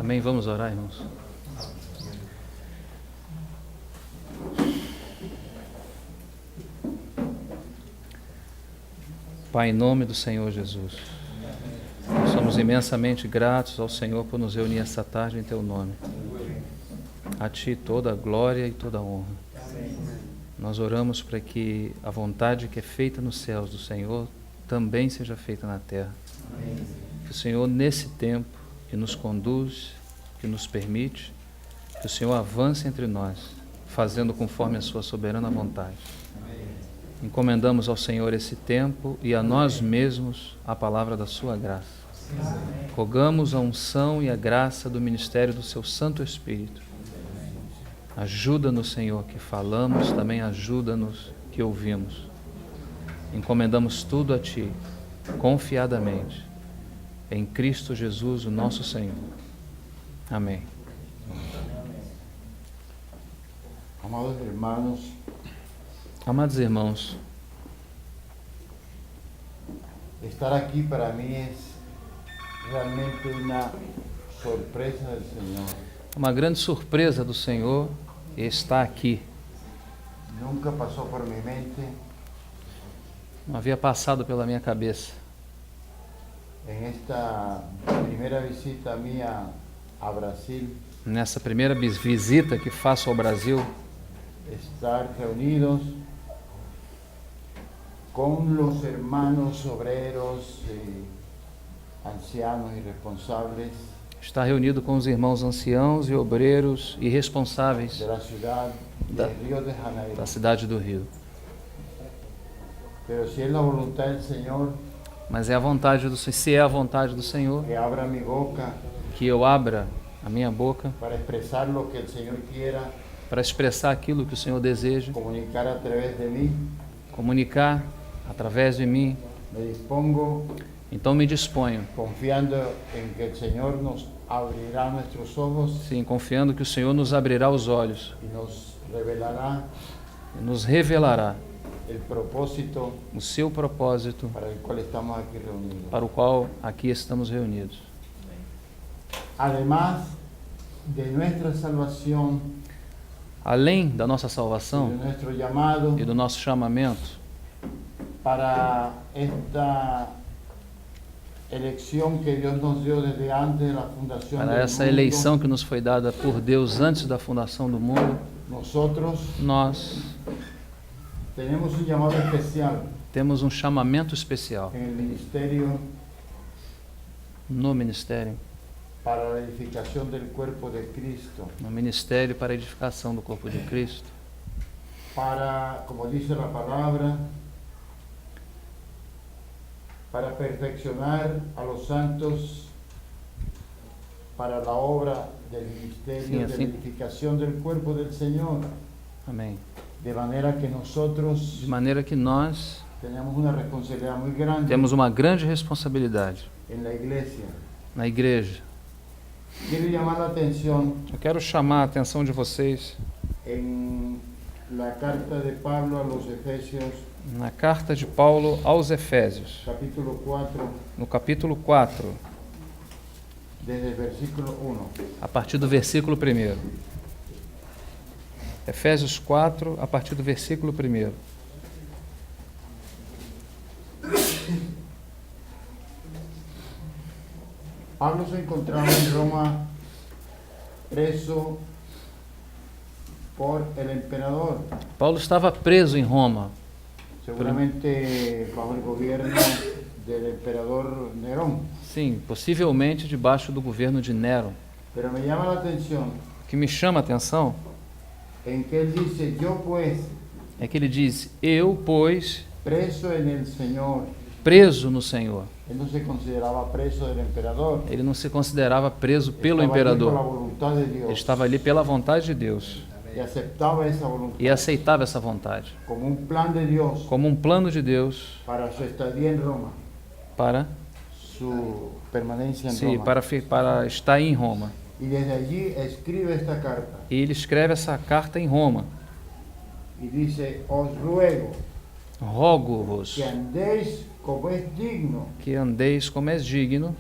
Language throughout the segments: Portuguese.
Amém? Vamos orar, irmãos. Pai, em nome do Senhor Jesus, nós somos imensamente gratos ao Senhor por nos reunir esta tarde em Teu nome. A Ti toda a glória e toda a honra. Nós oramos para que a vontade que é feita nos céus do Senhor também seja feita na terra. Que o Senhor, nesse tempo que nos conduz, que nos permite, que o Senhor avance entre nós, fazendo conforme a Sua soberana vontade. Encomendamos ao Senhor esse tempo e a nós mesmos a palavra da Sua graça. Rogamos a unção e a graça do ministério do Seu Santo Espírito. Ajuda-nos, Senhor, que falamos, também ajuda-nos que ouvimos. Encomendamos tudo a Ti, confiadamente, em Cristo Jesus, o nosso Senhor. Amém. Amados hermanos, Amados irmãos, estar aqui para mim é realmente uma surpresa do Senhor. uma grande surpresa do Senhor está aqui. Nunca passou por minha mente Não havia passado pela minha cabeça. em esta primeira visita minha a Brasil Nessa primeira visita que faço ao Brasil, estar reunidos com os hermanos obreros, ancianos e responsáveis estar reunido com os irmãos anciãos e obreiros e responsáveis da cidade Da- de Rio de Janeiro. da cidade do Rio. Pero si es la voluntad del Señor Mas é a vontade do Senhor, se é a vontade do Senhor, que abra mi boca que eu abra a minha boca para expresar lo que el Señor quiera para expressar aquilo que o Senhor deseja, comunicar a través de mí, comunicar através de mim. me dispongo Então me disponho, confiando en que el Señor nos abrirá nuestros ojos sim, confiando que o Senhor nos abrirá os olhos y nos revelará e nos revelará el propósito o seu propósito para el cual estamos aquí reunidos. para o qual aqui estamos reunidos. Además de nuestra salvación Além da nossa y de salvação nuestro llamado e do nosso chamamento para esta elección que Dios nos dio desde antes de la fundación para del essa mundo, eleição que nos foi dada por Deus antes da fundação do mundo, nosotros nós tenemos un llamado especial temos um chamamento especial en el ministerio no ministério, para la edificación del cuerpo de Cristo, no ministério para a edificação do corpo de Cristo, para, como dice la palabra, para perfeccionar a los santos para la obra del ministerio Sí, de así. la edificación del cuerpo del Señor, amém. de manera que nosotros De maneira que nós tenemos una responsabilidad muy grande temos uma grande responsabilidade en la iglesia. na igreja. Quiero llamar la atención Eu quero chamar a atenção de vocês en la carta de Pablo a los Efesios, na carta de Paulo aos Efésios, capítulo 4, no capítulo 4, desde el versículo 1. a partir do versículo 1. Efésios 4, a partir do versículo 1. Pablo se encontraba en Roma preso por el emperador, Paulo estava preso em Roma, seguramente bajo el gobierno del emperador Nerón. sim, possivelmente debaixo do governo de Nero. Pero me llama la atención O que me chama a atenção en que él dice, yo pues, é que ele diz: eu, pois, preso en el Señor. preso no Senhor. Él no se consideraba preso del emperador. Ele não se considerava preso pelo Estaba allí por la imperador. voluntad de Dios. Ele estava ali pela vontade de Deus Y aceptaba esa voluntad e aceitava essa vontade como un plan de Dios como um plano de Deus para su estadía en Roma, para, su permanencia en sim, Roma. para estar em Roma. Y desde allí escribe esta carta E ele escreve essa carta em Roma. y dice, os ruego Rogo-vos que andéis como es digno que andeis como és digno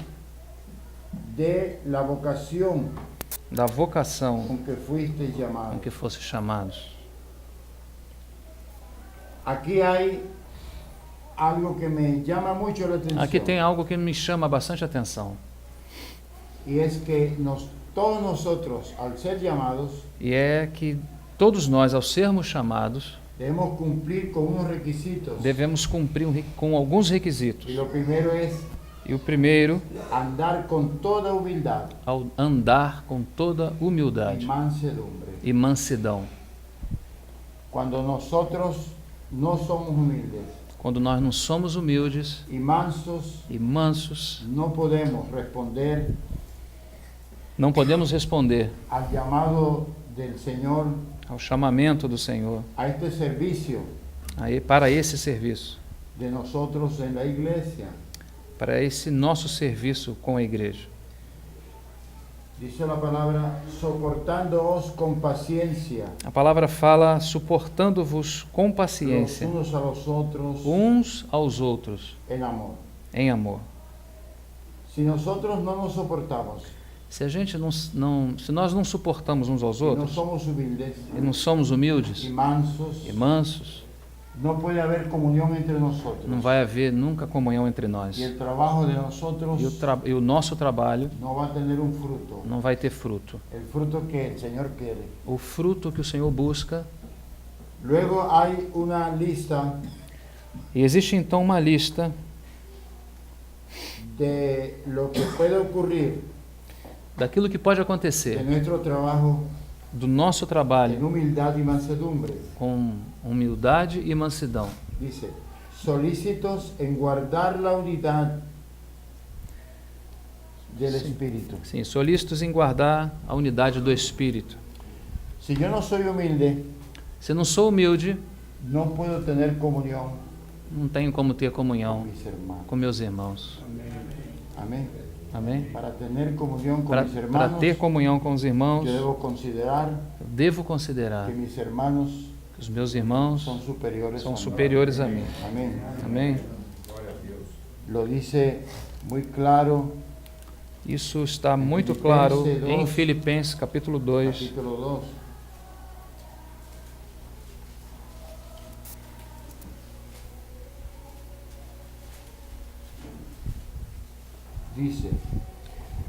de la vocación da vocação con que fuiste com llamados. que fosse chamados. Aquí hay algo que me llama mucho la atención. Aqui tem algo que me chama bastante atenção. Y es que todos nosotros, al ser llamados, E é que todos nós, ao sermos chamados, debemos cumplir con unos requisitos. devemos cumprir com alguns requisitos. Y lo primero es E o primeiro, andar con toda humildad ao andar com toda y humildade mansedumbre. e mansidão. Cuando nosotros no somos humildes Quando nós não somos humildes y mansos, e mansos, no podemos responder não podemos responder al llamado del Señor ao chamamento do Senhor a este servicio para esse serviço, de nosotros en la iglesia. para esse nosso serviço com a igreja. Dice la palabra, soportándoos con paciencia A palavra fala suportando-vos com los paciência unos a los otros uns aos outros en amor. em amor. Si nosotros no nos soportamos Se a gente se nós não suportamos uns aos y no outros somos humildes e não somos humildes y mansos, e mansos, no puede haber comunión entre nosotros. não vai haver nunca comunhão entre nós. Y el trabajo de nosotros E o nosso trabalho no va a tener un fruto. não vai ter fruto. El fruto que el Señor quiere. O fruto que o Senhor busca. Luego hay una lista E existe então uma lista de lo que puede ocurrir daquilo que pode en acontecer nuestro trabajo do nosso en trabalho humildad y mansedumbre. com humildade e mansidão. Dice, solícitos en guardar la unidad del Espíritu. Sim, solícitos em guardar a unidade do Espírito. Si yo no soy humilde, Se não sou humilde, no puedo tener comunión não tenho como ter con comunhão mis hermanos. com meus irmãos. Amén. Amém? Para tener comunión con mis Para hermanos, ter comunhão com os irmãos, yo debo considerar eu devo considerar que mis hermanos que os meus irmãos son superiores são a mí. superiores a mim. Amén. Amém? Lo dice muy claro, Isso está muito Filipenses claro 2, em Filipenses capítulo 2. capítulo 2. Dice,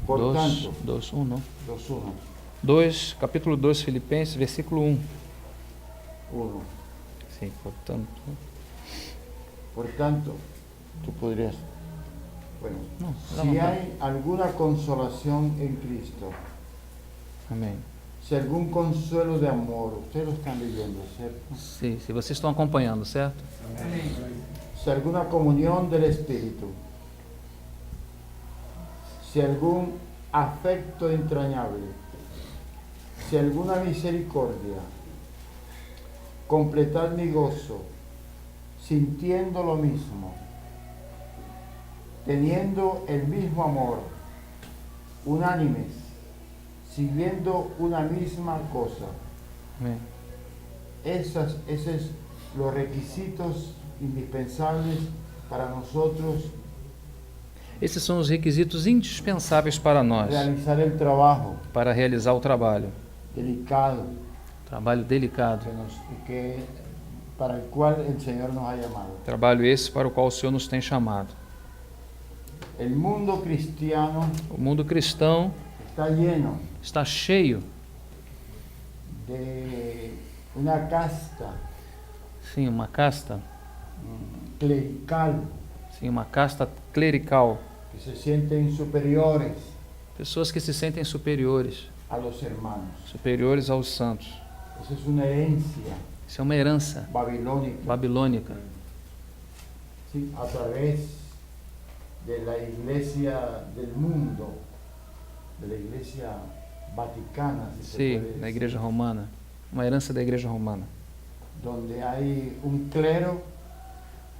por 2, tanto, 2, 1, não? 2:1, 2, capítulo 2, Filipenses, versículo 1. 1. Sim, portanto. Por tanto, tú podrías. Bueno, Não, dá si vontade. hay alguna consolación en Cristo, Amém. si algún consuelo de amor, ustedes lo están leyendo, ¿cierto? Sim, se vocês estão acompanhando, certo? Si alguna comunión del Espíritu, si algún afecto entrañable, si alguna misericordia, completad mi gozo, sintiendo lo mismo, teniendo el mismo amor, unánimes, siguiendo una misma cosa. Amém. Esos es los requisitos indispensables para nosotros Esses são os requisitos indispensáveis para nós, realizar el trabajo para realizar o trabalho. delicado Trabalho delicado. para el cual el Señor nos ha llamado. Trabalho esse para o qual o Senhor nos tem chamado. El mundo cristiano O mundo cristão está lleno está cheio, de una casta sim, uma casta, clerical sim, uma casta clerical. que se sienten superiores Pessoas que se sentem superiores, a los hermanos. superiores aos santos. Esa es una herencia Isso é uma herança babilónica, babilônica, ¿sí? A través de la iglesia del mundo, de la iglesia vaticana, si se sim, puede da decir, igreja romana. Uma herança da igreja romana, donde hay un clero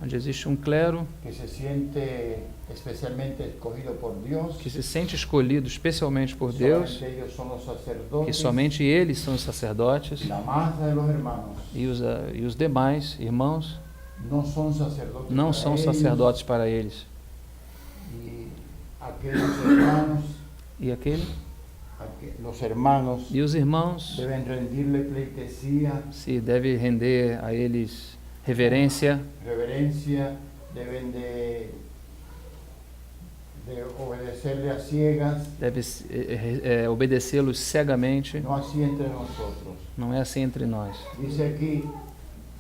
onde existe um clero que se siente especialmente escogido por Dios, que se sente escolhido especialmente por Deus, solamente ellos son los que sacerdotes, somente eles são os sacerdotes la masa de los hermanos e os demais irmãos no son sacerdotes, não para são ellos, sacerdotes para eles. y aquellos hermanos E aquele? Los hermanos E os irmãos deben rendirle pleitesía, se deve render a eles reverência, reverencia, deben de obedecerle a ciegas, deve obedecê-los cegamente. no así entre nosotros. Não é assim entre nós. Dice aquí,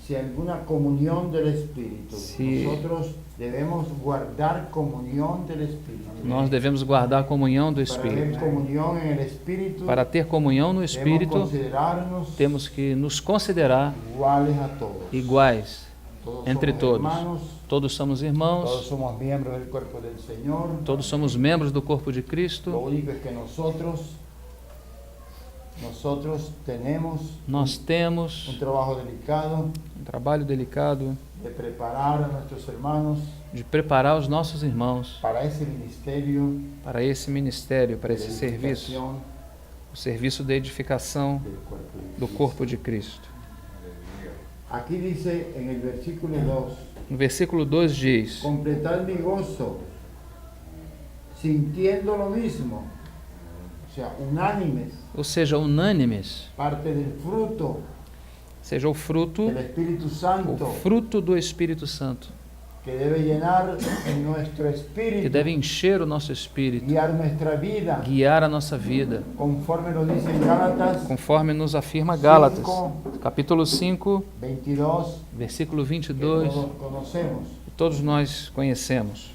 si alguna comunión del Espíritu, Sí. nosotros debemos guardar comunión del Espíritu. Nós devemos guardar a comunhão do Para ver Espírito. comunión en el Espíritu, Para ter comunhão no debemos Espírito, considerarnos temos que nos considerar iguales a todos. iguais Todos entre somos todos. hermanos, Todos somos todos irmãos, somos miembros del cuerpo del Señor. todos somos membros do corpo de Lo Cristo. único es que nosotros tenemos Nós temos un trabajo delicado um trabalho delicado de preparar a nuestros hermanos de preparar os nossos irmãos para ese ministerio para esse ministério, para de esse serviço, edificación o serviço de edificação del cuerpo de do Cristo. corpo de Cristo. Aquí dice en el versículo 2, No versículo 2 diz: completar mi gozo sintiendo lo mismo, o sea, unánimes, ou seja, unânimes, parte del fruto seja o fruto do Espírito Santo, que debe llenar en nuestro que espíritu, deve encher o nosso espírito, guiar nuestra vida, guiar a nossa vida, conforme lo dice en Gálatas conforme nos afirma Gálatas, 5, capítulo 5, 22, versículo que 22, todos conocemos, que todos nós conhecemos.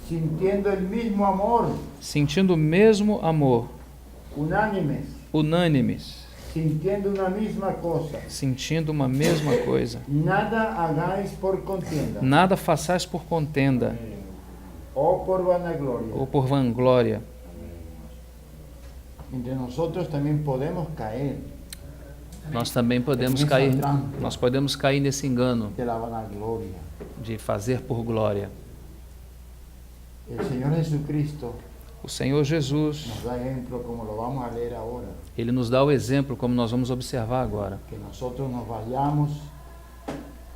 sintiendo el mismo amor, Sentindo o mesmo amor, unánimes, unânimes, sintiendo una misma cosa. sentindo uma mesma coisa. Nada hagáis por contienda Nada façais por contenda o por vanagloria. ou por vanglória. Entre nosotros también podemos caer Nós também podemos Nessa cair, trampa. nós podemos cair nesse engano de la vanagloria. de fazer por glória. El Señor Jesucristo O Senhor Jesus, nos da ejemplo, como lo vamos a leer ahora, Ele nos dá o exemplo, como nós vamos observar agora, que nosotros nos vayamos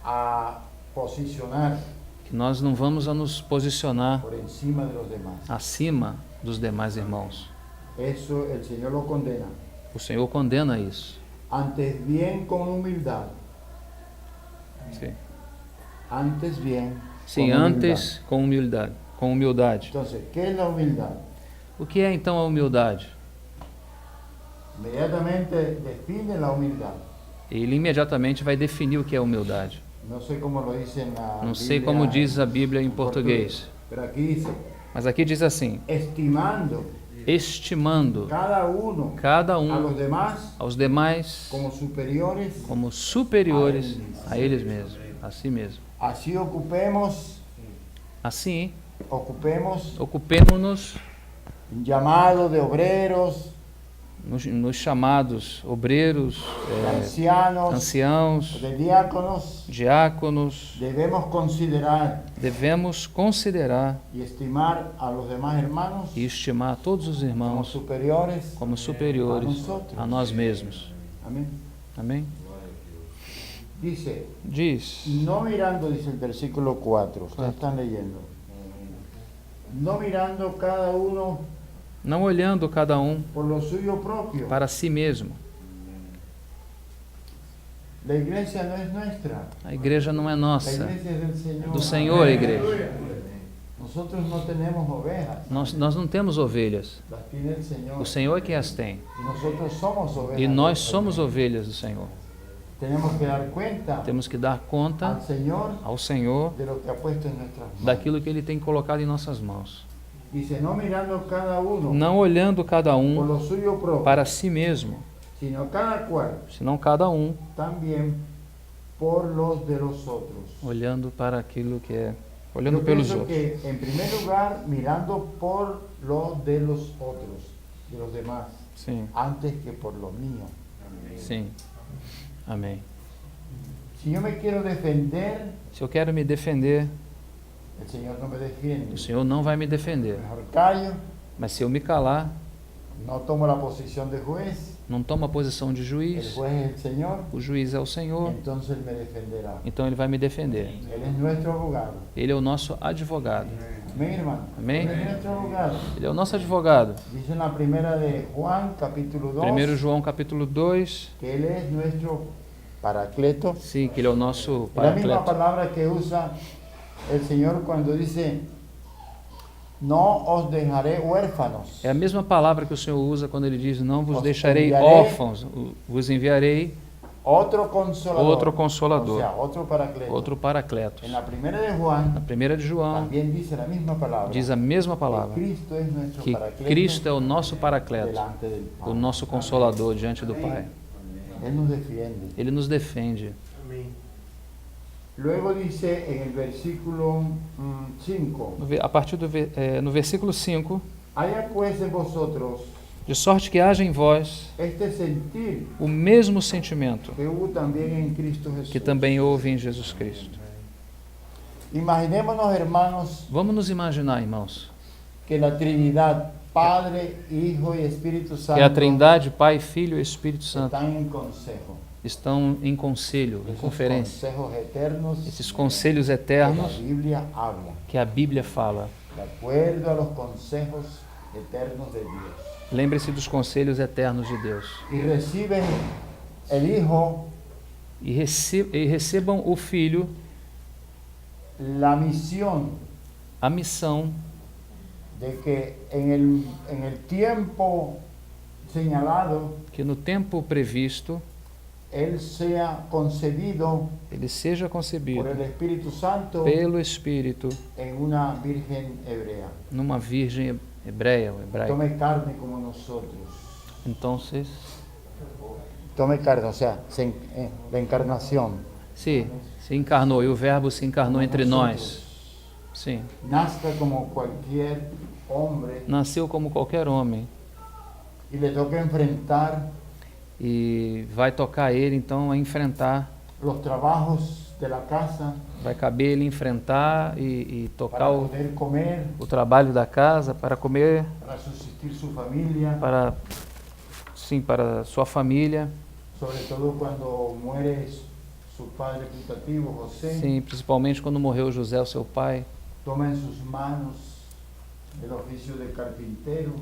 a posicionar que nós não vamos a nos posicionar por encima de los demás. acima dos demais irmãos. Eso el Señor lo condena. O Senhor condena isso. Antes bien con humildad. Sim, Antes bien Sim, con antes com humildade. Com humildade. Entonces, ¿qué es la humildad? O que é então a humildade? Inmediatamente define la humildad. Ele imediatamente vai definir o que é humildade. No sé cómo lo dice en la Não sei Biblia como diz a Bíblia em português, Pero aquí dice, mas aqui diz assim: estimando estimando cada uno cada a um los demás aos demais como superiores, como superiores a eles mesmos, a si mesmo. así ocupemos Ocupemo-nos un llamado de obreros, nos chamados obreiros, ancianos, anciãos, de diáconos. diáconos. Devemos considerar y estimar a los demás hermanos e estimar a todos os como irmãos superiores como superiores a nós mesmos. Amén. Amém? Dice, Diz, no mirando, dice el versículo 4, ustedes están leyendo, no mirando cada uno não olhando cada um por lo suyo propio. para si mesmo. La iglesia no es nuestra, A igreja não é la nossa, iglesia es del Señor. do Senhor a igreja. Nosotros no tenemos ovejas, Nós não temos ovelhas, las tiene el Señor. o Senhor é que as tem. Y nosotros somos ovejas. E nós del somos Señor. ovelhas do Senhor. Tenemos que dar cuenta Temos que dar conta al Señor ao Senhor de lo que ha puesto en nuestras manos. daquilo que Ele tem colocado em nossas mãos. Dice, no mirando cada uno Não olhando cada por um lo suyo propio, para si mesmo, sino cada cual senão cada um también por los de los otros. olhando para aquilo que é, Yo olhando pelos pienso outros. que, en primer lugar, mirando por los de los otros, de los demás, Sim, antes que por lo mío. sim. Amém. Si yo me quiero defender, Se eu quero me defender, el Señor no me defiende. o Senhor não vai me defender. Mejor callo, Mas se eu me calar, no tomo la posición de juez, não tomo a posição de el juiz, juez es el Señor, o juiz é o Senhor, entonces Él me defenderá. então Ele vai me defender. Él es nuestro abogado. Ele é o nosso advogado. Amén, hermano. Amén. Él es nuestro abogado. Ele é o nosso advogado. Dice en la primera de Juan, capítulo 2, 1 João capítulo 2, que Él es nuestro paracleto. sim, que ele é o nosso Es la misma paracleto. palabra que usa el Señor cuando dice, no os dejaré huérfanos. É a mesma palavra que o Senhor usa quando ele diz, não vos Os deixarei enviarei. órfãos, vos enviarei Otro consolador. outro consolador, O sea, otro paracleto. outro paracleto. En la primera de Juan Na 1 de João, también dice la misma palabra. diz a mesma Que palavra, Cristo es nuestro que paracleto Cristo é o nosso paracleto, delante del Padre. o nosso consolador diante do Pai. Él nos defiende. Ele nos defende. Luego dice en el versículo 5, A partir no versículo 5, haya pues en vosotros de sorte que haja em vós este sentir o mesmo sentimento que hubo también en Cristo Jesús. que também houve em Jesus Cristo. Imaginémonos, hermanos, Vamos nos imaginar, irmãos, que la Trinidad, Padre, Hijo y Espíritu Santo, que a Trindade, Pai, Filho e Espírito Santo están en consejo. estão em conselho, em Esos conferência. consejos eternos Esses conselhos que la eternos Biblia habla, que a Bíblia fala. de acuerdo a los consejos eternos de Dios. Lembre-se dos conselhos eternos de Deus. Y reciben el Hijo E recebam o Filho la misión a missão de que en el tiempo señalado que no tempo previsto Él sea concebido ele seja por concebido el Espíritu Santo pelo Espírito en una virgen hebrea. numa virgem hebreia ou hebraica. Tome carne como nosotros. Então, Tome carne, o sea, la encarnación. se encarnou e o Verbo se encarnou entre nós. Sim, Nazca como cualquier hombre nasceu como qualquer homem y le toca enfrentar e vai tocar ele então a enfrentar, los trabajos de la casa vai caber ele enfrentar e tocar para poder comer, o trabalho da casa, para comer, para subsistir su familia, para sua família, sobre todo cuando muere su padre putativo, José. sim, principalmente quando morreu José, o seu pai. Toma en sus manos el oficio de carpintero,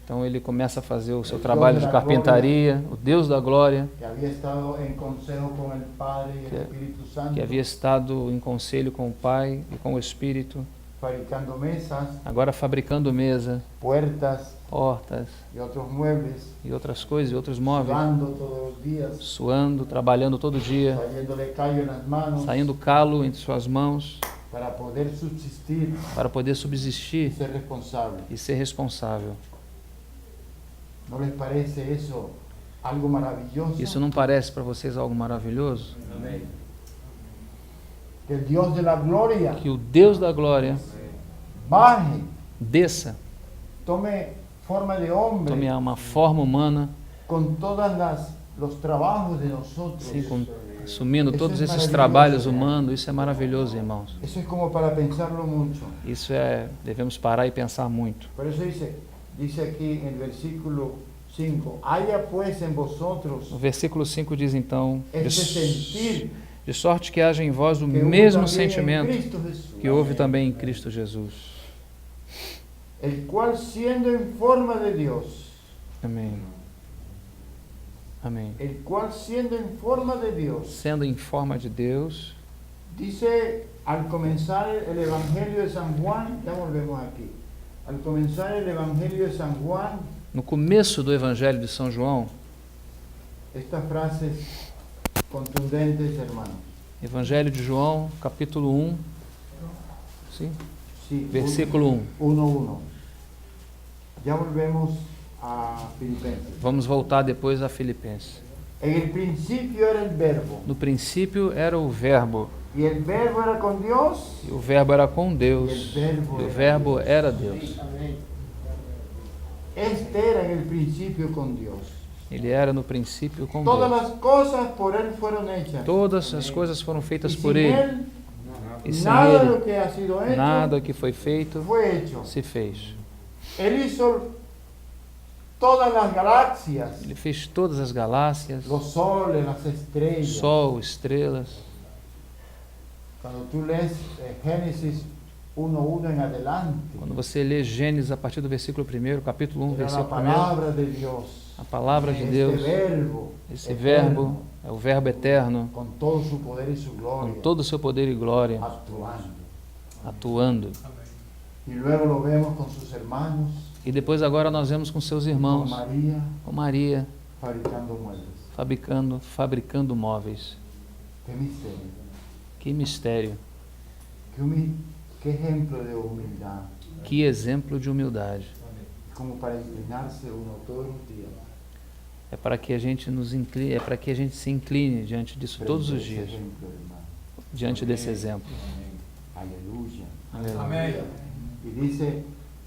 Então ele começa a fazer o seu trabalho de carpintaria, o Deus da glória, que había estado en consejo con el Padre y el Espíritu Santo, que havia estado em conselho com o Pai e com o Espírito, fabricando mesas, agora fabricando mesa, puertas portas y otros muebles, e outras coisas, e outros móveis, sudando todos los días, suando, trabalhando todo dia, saliéndole callo en las manos, saindo calo entre suas mãos, para poder subsistir para poder y subsistir ser responsable. e ser responsável. ¿No les parece eso algo maravilloso? Isso não parece para vocês algo maravilhoso? Que el Dios de la gloria Que o Deus da glória baje, desça, tome forma de hombre, tome uma forma humana, con todas los trabajos de nosotros. assim, assumindo Isso todos é esses maravilhoso, trabalhos né? humanos. Isso é maravilhoso, irmãos. Eso es como para pensarlo mucho. Devemos parar e pensar muito. Por eso dice aquí en el versículo 5, haya pues en vosotros O versículo 5 diz então, este sentir de sorte que haja em vós o que hubo mesmo también en sentimento Cristo Jesús, que houve também em Cristo Jesus. el cual siendo en forma de Dios, Amém. Amém. el cual siendo en forma de Dios, Sendo em forma de Deus, dice al comenzar el Evangelio de San Juan, ya volvemos aquí, al comenzar el Evangelio de San Juan, no começo do Evangelho de São João, estas frases contundentes, hermanos. Evangelho de João, capítulo 1, sim? Sí, Versículo 1. 1:1. Ya volvemos a Filipenses. Vamos voltar depois a Filipenses. En el principio era el verbo, No princípio era o Verbo, y el verbo era con Dios, e o Verbo era com Deus, e o Verbo era Deus. este era en el principio con Dios. Ele era no princípio com Todas Deus. las cosas por Él fueron hechas. Todas as coisas foram feitas Y por sin Ele, Él, e sem nada de Ele, lo que ha sido hecho nada que foi feito fue hecho. se fez. Él hizo todas las galaxias, Ele fez todas as galáxias, los soles, las estrellas. sol, estrelas. Cuando tú lees Génesis 1:1 en adelante, Quando você lê Gênesis a partir do versículo 1, capítulo 1, era la versículo 1, palabra de Dios, a palavra de este Deus, verbo, esse eterno, verbo é o verbo eterno, con todo su poder y su com gloria, todo o seu poder e glória, atuando. Y luego lo vemos con sus hermanos, E depois agora nós vemos com seus con irmãos, María, com Maria, fabricando muebles. fabricando móveis. Qué misterio, Que mistério, qué ejemplo de humildad, que exemplo de humildade. como para inclinarse uno todos los días. É para que a gente nos incline, é para que a gente se incline diante disso frente todos a os ese dias, ejemplo, hermano. diante desse exemplo. Aleluya. Aleluia. Y dice,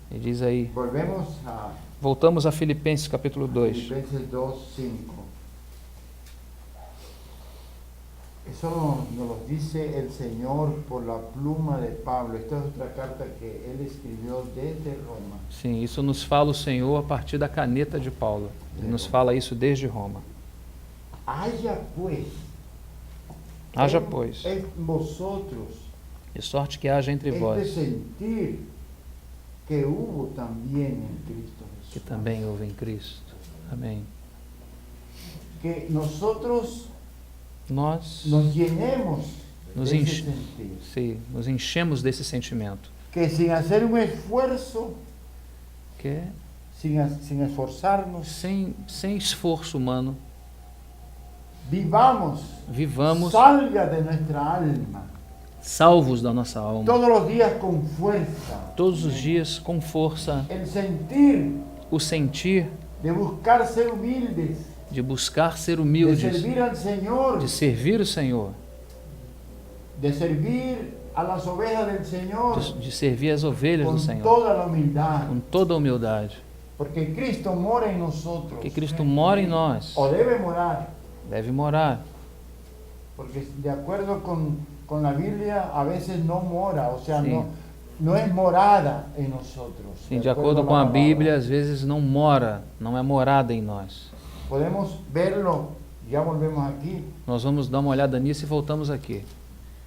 E diz aí, volvemos a voltamos a Filipenses capítulo 2. Filipenses 2:5. Eso nos lo dice el Señor por la pluma de Pablo. Esta es otra carta que él escribió desde Roma. Sim, isso nos fala o Senhor a partir da caneta de Paulo. Ele nos fala isso desde Roma. Haya pues, Haja, pois, en vosotros de sorte que haja entre este vós, sentir que hubo también en Cristo que Jesús. também houve em Cristo. Amém. Que nosotros Nós nos llenemos nos, de ese enche, sentir. sim, nos enchemos desse sentimento. Que sin hacer un esfuerzo, Que sin esforzarnos, sem esforço humano, vivamos, vivamos salga de nuestra alma, salvos da nossa alma, todos los días con fuerza, todos os dias com força, el sentir o sentir de buscar ser humildes, de buscar ser de humildes, servir al Señor, de servir o Senhor, de servir a las ovejas del Señor de servir as ovelhas do con Senhor, toda la humildad, com toda a humildade, porque Cristo mora en nosotros, porque Cristo mora em nós, o debe morar, deve morar, porque de acuerdo con la Biblia a veces no mora, o sea, Sí. no es morada en nosotros. sim, de acordo com la a palabra. Bíblia, às vezes não mora, não é morada em nós. Podemos verlo, ya volvemos aquí, Nós vamos dar uma olhada nisso e voltamos aqui.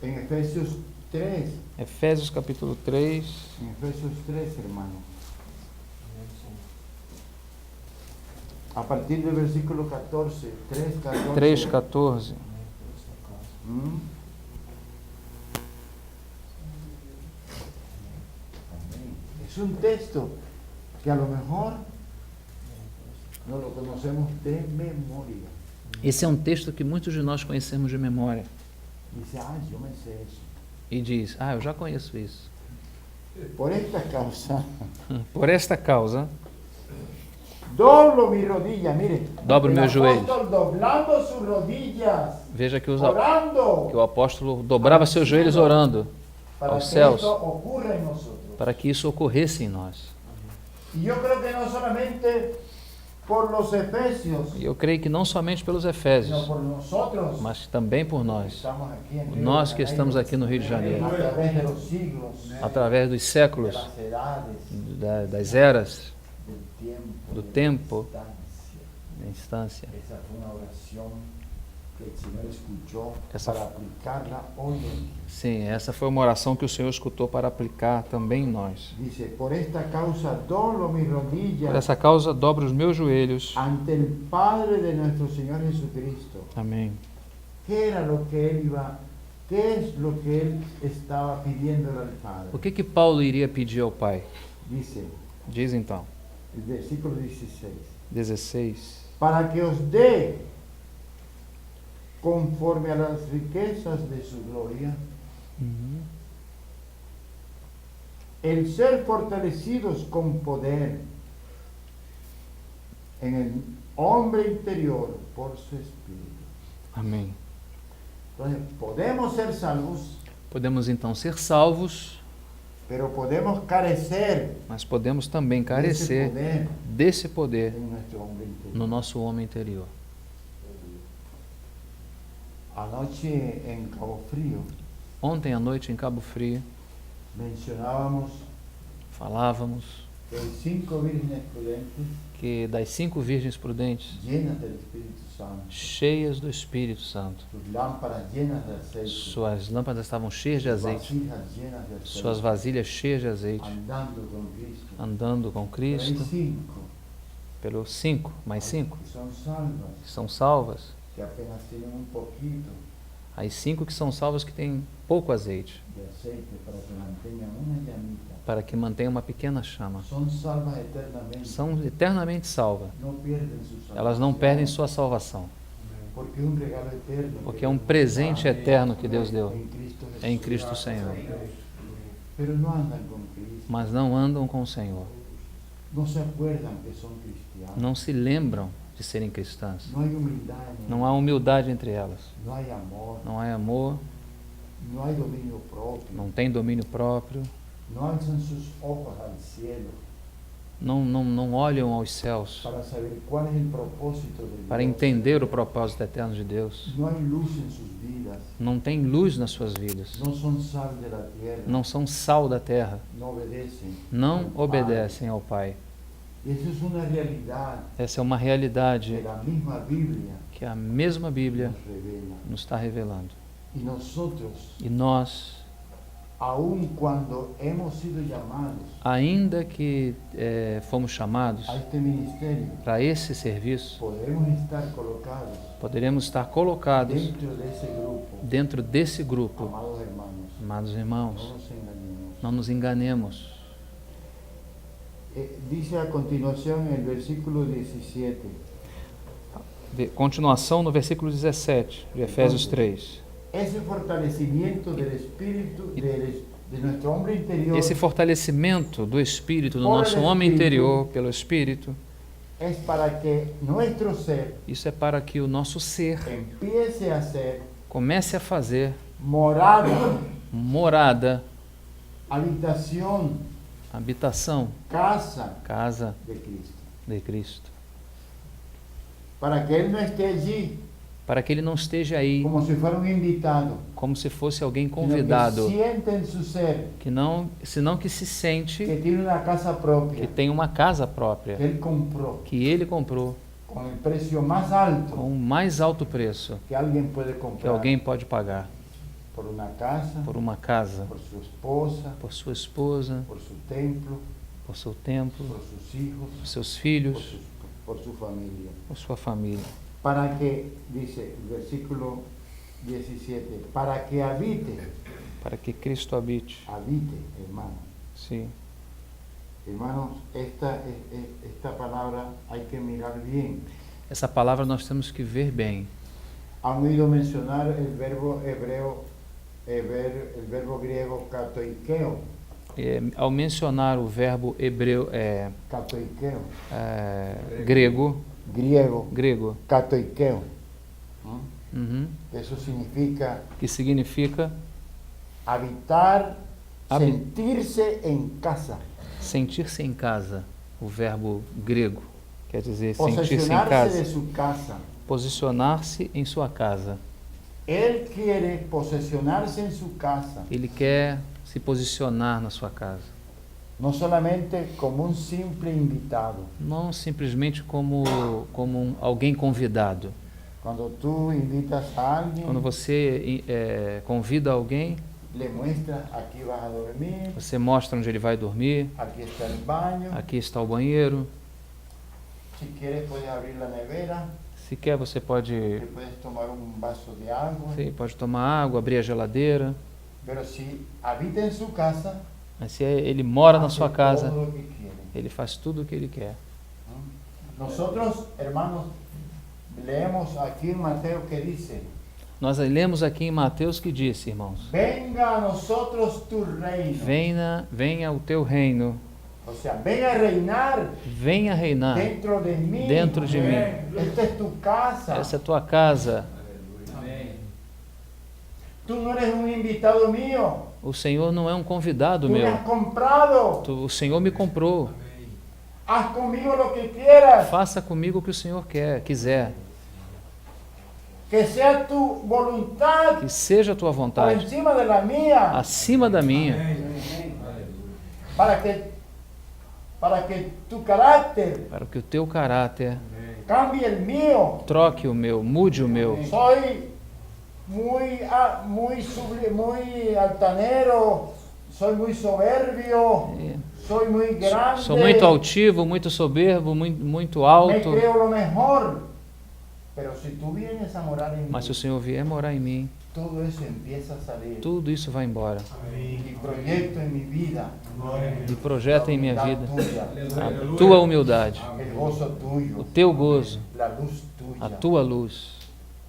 en Efesios 3, Efésios capítulo 3, en Efesios 3, hermano. A partir del versículo 14, 3:14. 3:14. ¿Mm? Es un texto que a lo mejor no lo conocemos de memoria. Esse é um texto que muitos de nós conhecemos de memória. Dice, yo me sé eso. E diz, eu já conheço isso. Por esta causa, Por esta causa, doblo mi rodilla, mire. Dobro el meus joelhos. apóstol doblando sus rodillas, veja que, orando, que o apóstolo dobrava seus joelhos orando para aos que céus, esto ocurra en nosotros. para que isso ocorresse em nós. Y yo creo que no solamente por los efesios, E eu creio que não somente pelos sino Efésios, por nosotros, mas também por que nós, estamos aquí en Río de nós que Janeiro, estamos aqui no Rio de Janeiro, a través de los siglos, através dos de séculos, las edades, das eras, del do de tempo, distancia. da instância. Esa fue una oración que el Señor escuchó Esa- para aplicarla hoy en día. Sim, essa foi uma oração que o Senhor escutou para aplicar também em nós. Dice, por esta causa doblo mis Por rodillas essa causa, dobro os meus joelhos. ante el Padre de nuestro Señor Jesucristo. Amém. ¿Qué era lo que él iba, qué es lo que él estaba pidiéndole al Padre? O que Paulo iria pedir ao Pai? Dice, Diz então, el versículo 16, 16. para que os dé conforme a las riquezas de su gloria, el ser fortalecidos con poder en el hombre interior por su espíritu. Amém. Entonces, podemos ser salvos, Podemos então ser salvos, pero podemos carecer mas podemos também de ese carecer poder desse poder en nuestro hombre interior. no nosso homem interior. Anoche en Cabo Frío Ontem à noite em Cabo Frio, mencionábamos falávamos que hay 5 vírgenes prudentes que das 5 virgens prudentes, llenas del Espíritu Santo, cheias do Espírito Santo, sus lámparas llenas de aceite, suas lâmpadas estavam cheias de sus azeite, vasijas llenas de aceite, suas vasilhas cheias de azeite, andando con Cristo. andando com Pero hay Cristo, 5 pelos 5, mais 5, que son salvas, que são salvas, que apenas tienen un poquito as 5 que são salvas que têm pouco azeite, de aceite para que mantengan una llamita. para que mantenha uma pequena chama. Son salvas eternamente. São eternamente salvas. No pierden su salvación. Elas não perdem sua salvação, Porque es un regalo eterno. porque é um presente eterno que Deus deu en Cristo Jesús. em Cristo Senhor. Pero no andan con Cristo. Mas não andam com o Senhor, No se acuerdan que son cristianos. não se lembram de serem cristãs. No hay humildad en Não há humildade entre elas, No hay amor. não há amor, No hay dominio propio. não tem domínio próprio, No alzan sus ojos al cielo não olham aos céus para saber cuál es el propósito de Dios. para entender o propósito eterno de Deus. No hay luz en sus vidas. Não tem luz nas suas vidas, No son sal de la tierra. não são sal da terra, No obedecen. não al Padre. obedecem ao Pai. Y eso es una realidad Essa é uma que realidade la misma Biblia que a mesma Bíblia nos revela. nos está revelando. Y nosotros, E nós, aun cuando hemos sido llamados ainda que fomos chamados a este ministerio, para esse serviço, podemos estar colocados poderemos estar colocados dentro de ese grupo. dentro desse grupo. Amados hermanos, Amados no irmãos, nos engañemos. não nos enganemos. Dice a continuación el versículo 17. Continuação no versículo 17 de Efésios 3. Ese fortalecimiento del espíritu de nuestro hombre interior Esse fortalecimento do Espírito, do nosso homem interior, pelo Espírito, es para que nuestro ser isso é para que o nosso ser empiece a ser comece a fazer morada, habitação, casa de Cristo. de Cristo. Para que Él no esté allí Para que ele não esteja aí como si fuera un invitado, como se fosse alguém sino convidado, que siente en su ser senão que se sente que tiene una casa que propia, tem uma casa própria, que Él compró que ele comprou con el precio más alto com o mais alto preço que alguien puede que comprar alguém pode pagar por una casa, por uma casa, por su esposa, por sua esposa, por su templo, por seu templo, por sus hijos, por seus por filhos, por su familia. por sua família. Para que, dice el versículo 17, para que habite, Para que Cristo habite. hermano. Sim. Hermanos, esta palabra hay que mirar bien. Essa palavra nós temos que ver bem. Han oído mencionar el verbo hebreo, el verbo griego katoikeo. Ao mencionar o verbo hebreu, Katoikeo. grego, Katoikeo. Isso significa que significa habitar, sentir-se em casa. Sentir-se em casa. O verbo grego quer dizer sentir-se em Posesionar-se de casa. su casa. Posicionar-se em sua casa. Él quiere posesionarse en su casa, Ele quer se posicionar na sua casa. no solamente como un simple invitado. Não simplesmente como alguém convidado. Cuando tú invitas a alguien, Quando você convida alguém, le muestras, aquí vas a dormir, você mostra onde ele vai dormir, aquí está el baño, aqui está o banheiro. si quieres puedes abrir la nevera, Se quer, você pode, te puedes tomar un vaso de agua, sim, pode tomar água, abrir a geladeira. pero si habita en su casa, Mas se ele mora na hace sua casa, todo lo que quiere. ele faz tudo o que ele quer. Nosotros, hermanos, leemos aquí en Mateo que dice, Nós lemos aqui em Mateus que disse, irmãos, venga a nosotros tu reino. venha o teu reino, O sea, venga a reinar venha reinar dentro de mí. dentro de mim. Esta es tu casa. Essa é a tua casa. Tú no eres un invitado mío. O Senhor não é um convidado Tú me meu. has comprado. O Senhor me comprou. Haz conmigo lo que quieras. Faça comigo o que o Senhor quiser. Que sea tu voluntad Que seja a tua por vontade, encima de la mía. acima da minha, Para que para que tu carácter para que o teu caráter cambie el mío. troque o meu, mude o meu. Soy muy altanero, soy muy soberbio, soy muy grande. Sou muito altivo, muito soberbo, muito Me alto. creo lo mejor. Pero si tú vienes a morar en Mas se o mí, Senhor vier morar em mim, todo eso empieza a salir. tudo isso vai embora. Y proyecto en mi vida E projeta em minha la vida tuya, a tua humildade, el gozo o tuyo, teu gozo, la luz a tuya tua luz,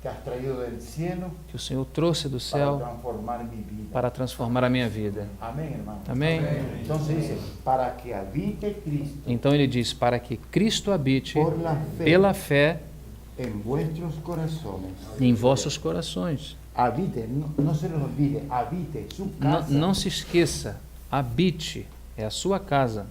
que has traído del cielo que o Senhor trouxe do para céu transformar mi vida. para transformar a minha vida. Amén, hermano. Amém? Entonces dice, para que habite Cristo Então ele diz, para que Cristo habite por la fe pela fé en vuestros corazones. em vossos corações. Habite, no se los olvide, habite su Não, casa. não se esqueça, habite, é a sua casa.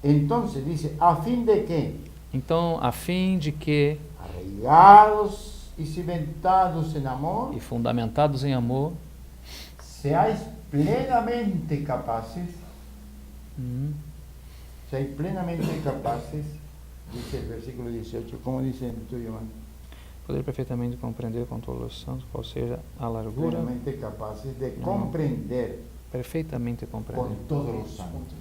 Entonces dice, a fin de que, Então, a fim de que, arraigados y cimentados en amor, e fundamentados em amor, seáis plenamente capaces, seáis plenamente capaces, dice el versículo 18, ¿cómo dice en el tuyo, hermano? poder perfeitamente compreender com todos os santos qual seja a largura, Plenamente capaces de comprender perfeitamente con compreender. todos los santos.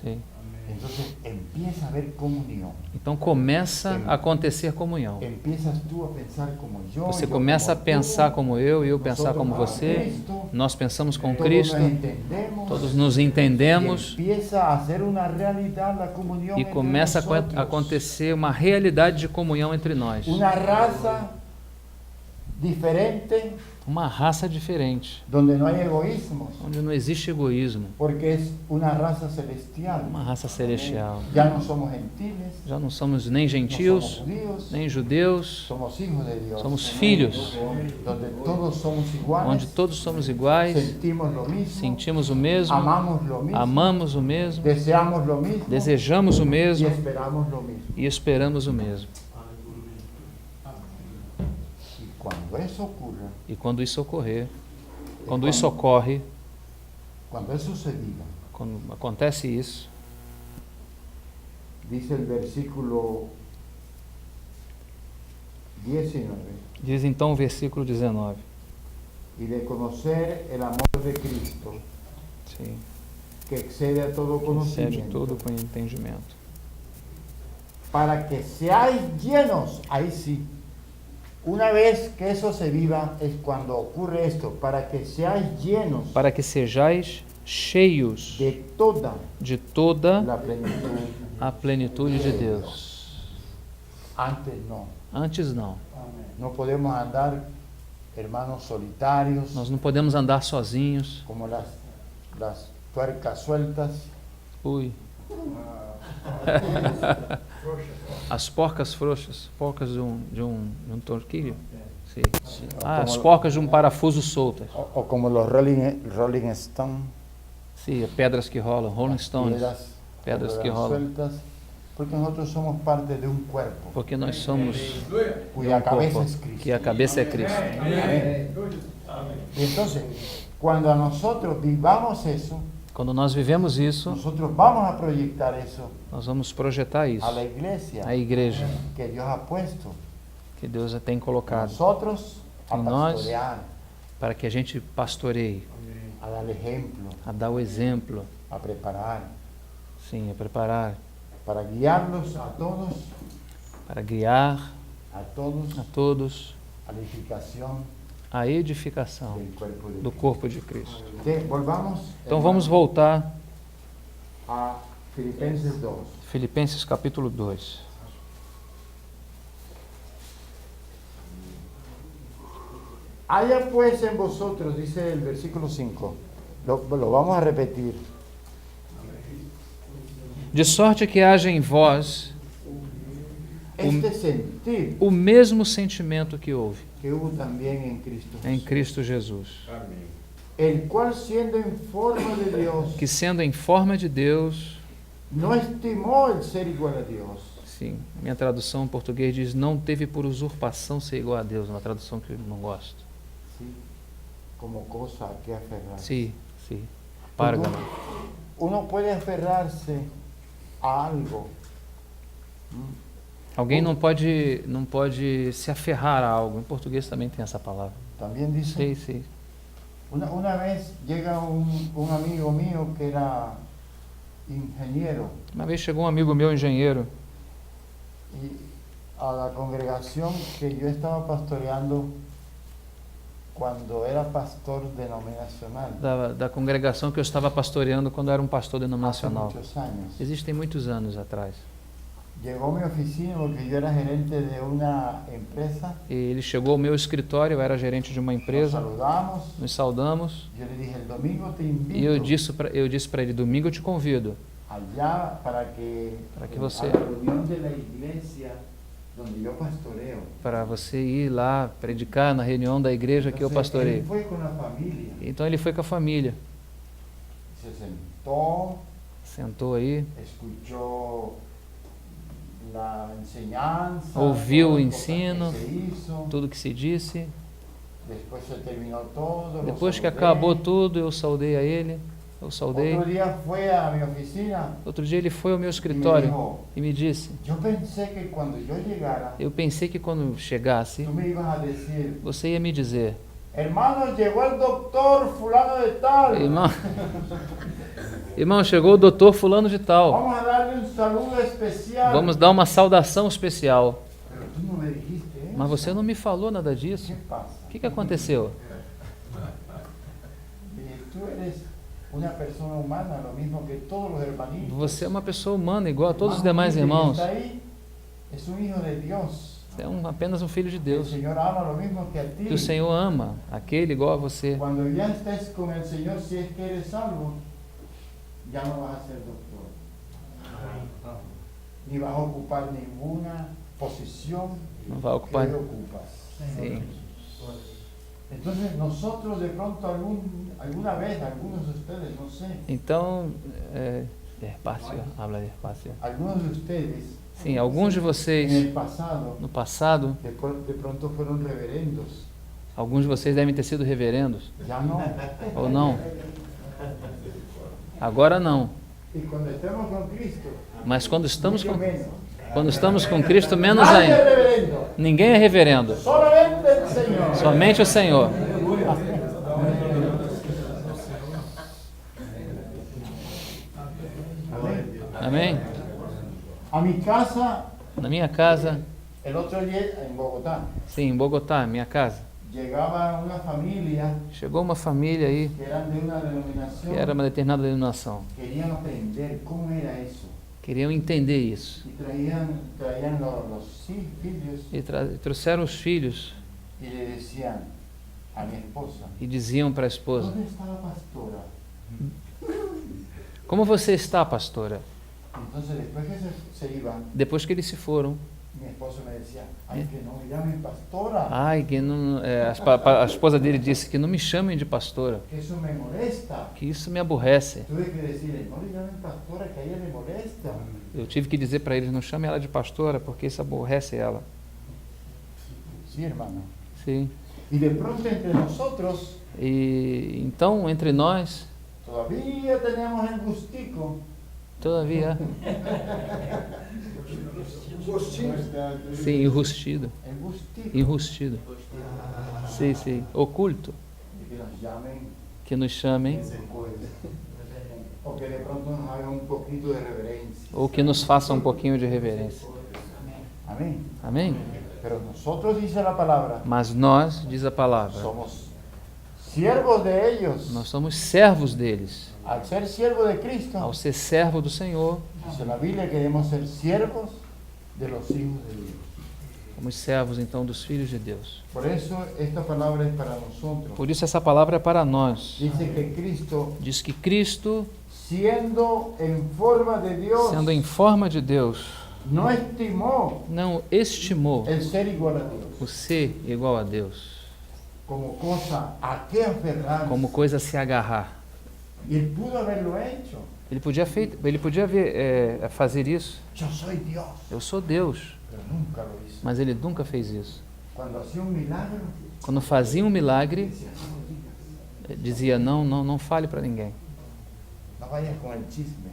Sim. Entonces empieza a haber comunión. Então começa a acontecer comunhão. Empiezas tú a pensar como yo. Você yo começa a como tú, pensar como eu pensar como nosotros você, Cristo, nós pensamos com todos Cristo, nos entendemos, todos nos entendemos y empieza a ser una realidad la comunión e entre começa a nosotros. acontecer uma realidade de comunhão entre nós. Una raza diferente Uma raça diferente, donde no hay egoísmos, onde não existe egoísmo, porque es una raza celestial. uma raça celestial. Ya no somos gentiles, Já não somos nem no gentios, somos judíos, nem judeus, somos hijos de Dios. somos filhos, Donde todos somos iguales, onde todos somos iguais, sentimos lo mismo, sentimos o mesmo, amamos lo mismo, amamos o mesmo, deseamos lo mismo desejamos o y mesmo esperamos lo mismo. e esperamos o mesmo. Y cuando eso ocurra, E quando isso ocorrer, quando isso ocorre, cuando eso se diga, quando acontece isso, dice el versículo 19, diz então o versículo 19. y de conocer el amor de Cristo, Sim, que excede a todo excede conocimiento, todo o entendimento. para que seáis llenos, ahí sí. Una vez que eso se viva es cuando ocurre esto, para que seáis llenos Para que sejais cheios de toda de toda la plenitud. a plenitude de Deus. Antes no. Antes não. No podemos andar, hermanos, solitarios, Nós não podemos andar sozinhos. como las tuercas sueltas, Ui. As porcas frouxas, porcas de um torquilho. Sim. Ah, as porcas de um parafuso soltas. o como los Rolling Stones, Sim, pedras que rolam, Rolling Stones. Pedras cuando que eran rolam. sueltas, porque nosotros somos parte de un cuerpo, Porque nós somos cuya cabeza corpo, es Cristo. que a cabeça é Cristo. Y entonces, cuando a nosotros vivamos eso, Quando nós vivemos isso, nosotros vamos a proyectar eso nós vamos projetar isso. a la iglesia A igreja que Dios ha puesto. que Deus tem colocado Nosotros a Em nós. pastorear, para que a gente pastoreie, a dar ejemplo, a dar o exemplo, a preparar, sim, a preparar, para guiarlos a todos, para guiar a todos, a todos a la edificación a edificação del cuerpo de do Cristo. corpo de Cristo. Volvamos Então vamos voltar a Filipenses 2. Filipenses capítulo 2. Haya pues en vosotros, dice el versículo 5, lo vamos a repetir. De sorte que haja em vós Este sentir o mesmo sentimento que houve que hubo también en Cristo em Jesús, Cristo Jesus, el cual siendo en forma de Dios, que sendo em forma de Deus, no estimó el ser igual a Dios, sim, minha tradução em português diz, não teve por usurpação ser igual a Deus, uma tradução que eu não gosto. ¿sí? Como cosa a que aferrar. Sim, sim. Párgamo. uno puede aferrarse a algo. Alguém não pode se aferrar a algo. Em português também tem essa palavra. También dice. Sei, sei. Una vez llega un amigo mío que era ingeniero Uma vez chegou um amigo meu, engenheiro, y a la congregación que yo estaba pastoreando cuando era pastor denominacional. da congregação que eu estava pastoreando quando eu era um pastor Hace denominacional. muchos años. Existem muitos anos atrás. Llegó a mi oficina porque yo era gerente de una empresa. E ele chegou ao meu escritório, eu era gerente de uma Nos empresa, saludamos. nos saudamos, Yo le dije, el domingo te e invito eu disse para ele, domingo eu te convido, allá para que você- a la reunión de la iglesia donde yo pastoreo. para você ir lá predicar na reunião da igreja que eu Entonces, pastorei. él fue con la familia. Então ele foi com a família, Se sentó, sentou aí, escuchó la enseñanza, ouviu o todas las cosas ensino, que se hizo. tudo que se disse. Después se terminó todo. lo Depois que saludé. acabou tudo, eu saudei a ele, eu saudei. Otro día fue a mi oficina Outro dia ele foi ao meu y me escritório dijo, e me disse, yo pensé que cuando yo llegara, eu pensei que quando chegasse, tú me ibas a decir, você ia me dizer, hermano, llegó el doctor fulano de tal. irmão, chegou o doutor fulano de tal, Vamos a darle un saludo especial. vamos dar uma saudação especial. Pero tú no me dijiste eso. Mas você não me falou nada disso. ¿Qué pasa? O que aconteceu? Tú eres una persona humana, lo mismo que todos los hermanitos. Você é uma pessoa humana, igual a todos os Hermano, demais que irmãos. está ahí es un hijo de Dios. Você é apenas um filho de El Deus. Señor ama lo mismo que a ti. Que o Senhor ama, aquele igual a você. Cuando ya estés con el Señor, si es que eres salvo, ya no vas a ser doctor. Ni vas a ocupar ninguna posición Não vai ocupar. que ocupas. Sim. Entonces nosotros de pronto alguna vez, algunos de ustedes, no sé, Então, despacio, habla despacio. algunos de ustedes Sim, alguns de en vocês el pasado no passado, de pronto fueron reverendos. alguns de vocês devem ter sido reverendos, Ya no. ou não? Agora não. Y cuando estemos con Cristo, Mas quando estamos mucho com, menos. quando estamos com Cristo, menos Nadie es ainda. reverendo, Ninguém é reverendo, solamente el Señor. somente o Senhor. Amén. Amém? A mi casa, Na minha casa, el otro día en Bogotá, sim, em Bogotá, minha casa, llegaba una familia chegou uma família aí que eran de una denominación, que era uma determinada denominação. querían aprender cómo era eso. Queriam entender isso. Y traían los filhos E trouxeram os filhos y le decían a mi esposa, e diziam para a esposa: ¿dónde está la pastora? como você está, pastora? Entonces después que se iban, Depois que eles se foram, mi esposo me decía, ay, que no me llamen pastora, ai, que não, a esposa dele disse que não me chamem de pastora, que eso me molesta. que isso me aborrece. Tuve que decirle, no le llamen pastora, que a ella le molesta. Eu tive que dizer para eles: não chame ela de pastora, porque isso aborrece ela. Sí, hermano. Sim. Y de pronto entre nosotros E então, entre nós, todavía tenemos el gustico. todavia, sim, enrustido, El gustico enrustido. Sim, sim, oculto, de que nos llamen que nos chamem o que de pronto nos hagan un poquito de reverencia. ou que nos façam um pouquinho de reverência. Amén. Amém? Pero nosotros, dice la palabra, Mas nós, diz a palavra, somos siervos de ellos. nós somos servos deles. Al ser siervo de Cristo, Ao ser servo do Senhor, dice la Biblia que debemos ser siervos de los hijos de Dios. somos servos então dos filhos de Deus. Por eso esta palabra es para nosotros. Por isso essa palavra é para nós. Dice que Cristo, Diz que Cristo, siendo en forma de Dios, sendo em forma de Deus, no estimó não estimou el ser igual a Dios o ser igual a Deus como cosa a que aferrarse. como coisa a se agarrar. Y él pudo haberlo hecho. Ele podia fazer isso. Yo soy Dios, Eu sou Deus, pero nunca lo hizo. mas ele nunca fez isso. Cuando hacía un milagro, Quando fazia um milagre, decía, no lo digas. dizia: não fale para ninguém. No vayas con el chisme.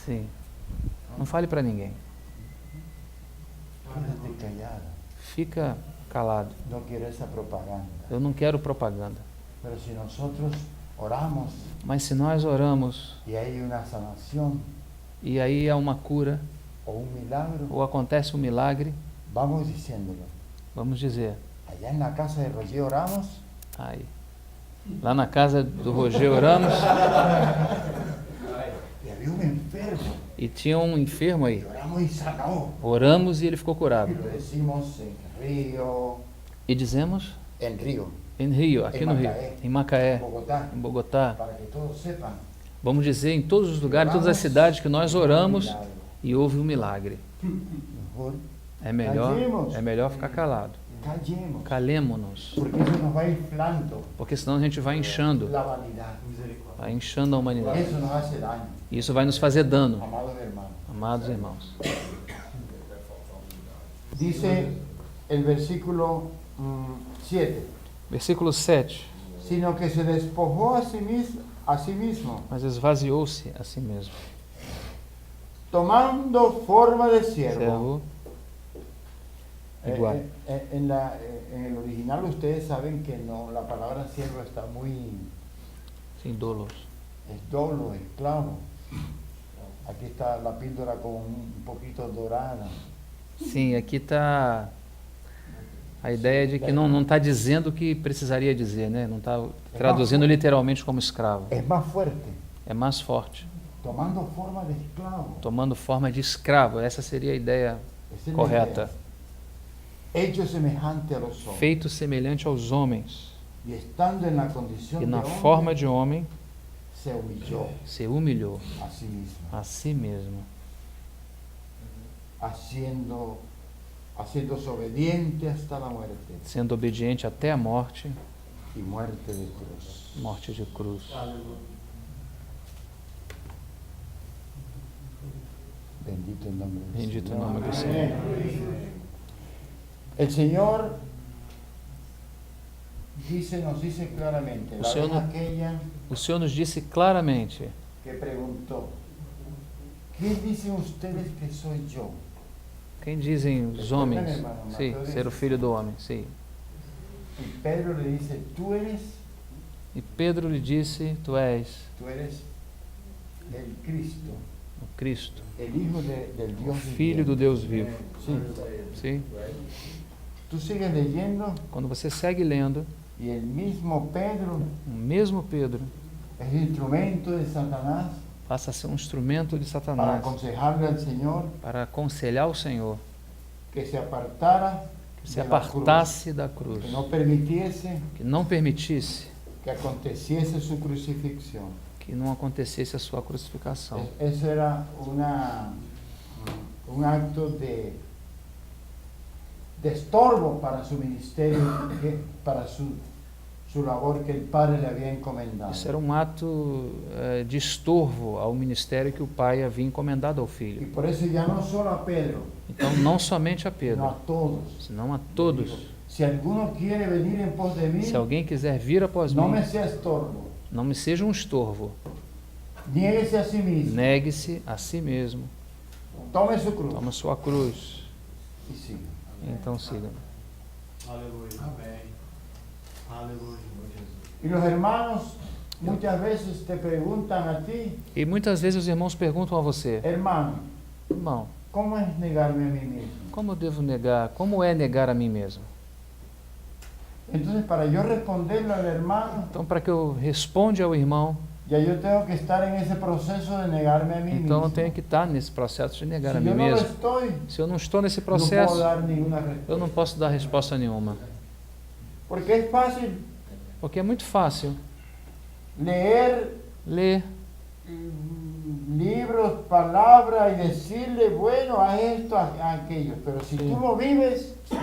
Sim. Não fale para ninguém. Quédate callado. Fica calado. No quiero esa propaganda. Eu não quero propaganda. Pero si nosotros oramos Mas se nós oramos y hay una sanación e aí há uma cura o un milagro, ou acontece um milagre, vamos diciéndolo. vamos dizer, Allá en la casa de Roger oramos aí, lá na casa do Roger oramos y había un enfermo e tinha um enfermo y aí. oramos y sanó. Oramos e ele ficou Y curado. lo decimos en Río, E dizemos en Río, em Rio, aqui no Rio, em Macaé, Bogotá, em Bogotá. para que todos sepan. Vamos dizer em todos os lugares, todas as cidades que nós oramos e houve um milagre. Mejor É melhor ficar calado. callemos, Calemo-nos, porque eso nos va inflando porque senão a gente vai inchando, la vanidad. vai inchando a humanidade. Eso nos hace daño, E isso vai nos fazer dano, amados hermanos. amados irmãos. Dice el versículo 7, Versículo 7. sino que se despojó a sí mismo, Mas esvaziou-se a si mesmo. tomando forma de siervo. Servo igual. En el original ustedes saben que no, la palabra siervo está muy, Sem dolos. es dolo, esclavo. Aquí está la píldora con un poquito dorada. Sim, aqui está a ideia de que não está dizendo o que precisaria dizer, né? Não está traduzindo literalmente como escravo. Es más fuerte, É mais forte, tomando forma de esclavo. tomando forma de escravo. Essa seria a ideia Esa es la correta. idea. Hecho semejante a los hombres. Feito semelhante aos homens Y estando en la condición e de na hombre, forma de homem se humilló se humilhou a sí mismo, a si mesmo, haciéndose obediente hasta la muerte sendo obediente até a morte, y muerte de cruz. morte de cruz. Bendito el nombre del Bendito Señor. o nome do Senhor. El Señor nos dice claramente, O la Señor vez no- aquella O Senhor nos disse claramente: que preguntó, ¿qué dicen ustedes que soy yo? quem dizem os homens? Sim, ser o filho do homem. Sim. Y Pedro le dice, tú eres E Pedro lhe disse: Tu és el Cristo, o Cristo, el Hijo del o Dios Filho do viviente. Deus vivo. Sí. Sim. Tú sigues leyendo Quando você segue lendo, y el mismo Pedro o mesmo Pedro es instrumento de Satanás passa a ser um instrumento de para Satanás aconsejarle al Señor para aconselhar o Senhor que se apartara, que se de la apartasse da cruz, cruz, que no permitiese que não permitisse que aconteciese su crucifixión. que não acontecesse a sua crucificação. Eso era un acto de estorbo para su ministerio, para su labor que el Padre le había encomendado. Isso era um ato de estorvo ao ministério que o Pai havia encomendado ao Y Filho. por eso ya no solo a Pedro, Então, não somente a sino Pedro, a todos. senão a todos. Si alguno quiere venir en pos de mí, Se alguém quiser vir após no me mim, sea estorbo. não me seja um estorvo. Niéguese a sí mismo. Negue-se a si mesmo, Tome su cruz. toma sua cruz, Y siga. então siga. Aleluia. Amém. Aleluia, Jesus. Y los hermanos muchas veces te preguntan a ti, E muitas vezes os irmãos perguntam a você: hermano, irmão, ¿cómo es negarme a mí mismo? como eu devo negar? Como é negar a mim mesmo? Entonces, para yo responderle al hermano, Então, para que eu responda ao irmão, ya yo tengo que estar en ese proceso de negarme a mí então eu mismo. tenho que estar nesse processo de negar Si a yo mim no lo mesmo. estoy, Se eu não estou nesse no puedo processo, dar ninguna respuesta. eu não posso dar resposta nenhuma. Porque es fácil Porque é muito fácil leer ler libros, palabras y decirle, bueno, haz esto, haz aquello. Pero si Sí. tú lo vives, Sim.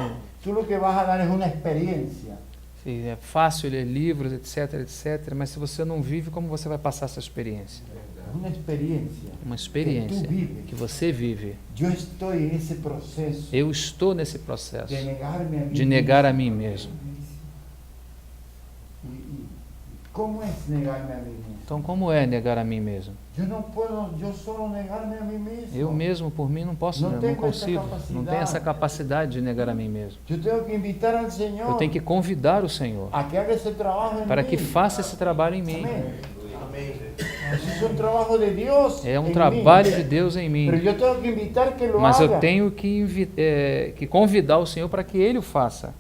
tú lo que vas a dar es una experiencia. Sim, é fácil ler livros, etc, etc, mas se você não vive, como você vai passar essa experiência? Es una experiencia. Uma experiência Que tu vives. que você vive. Yo estoy en ese proceso Eu estou nesse processo de negarme a mí de negar a mim mesmo. ¿Cómo es negarme a mí mismo? Então, como é negar a mim mesmo? Yo no puedo, yo solo negarme a mí mismo. Eu mesmo, por mim, não posso, Não não tenho consigo. essa capacidade. Não tenho essa capacidade de negar a mim mesmo. Yo tengo que invitar al Señor Eu tenho que convidar o Senhor a que haga ese trabajo en para mí. que faça esse trabalho em mim. Amén. Ese es un trabajo de Dios É um en trabalho mí. de Deus em mim. Pero yo tengo que invitar que lo Mas haga. eu tenho que convidar o Senhor para que Ele o faça.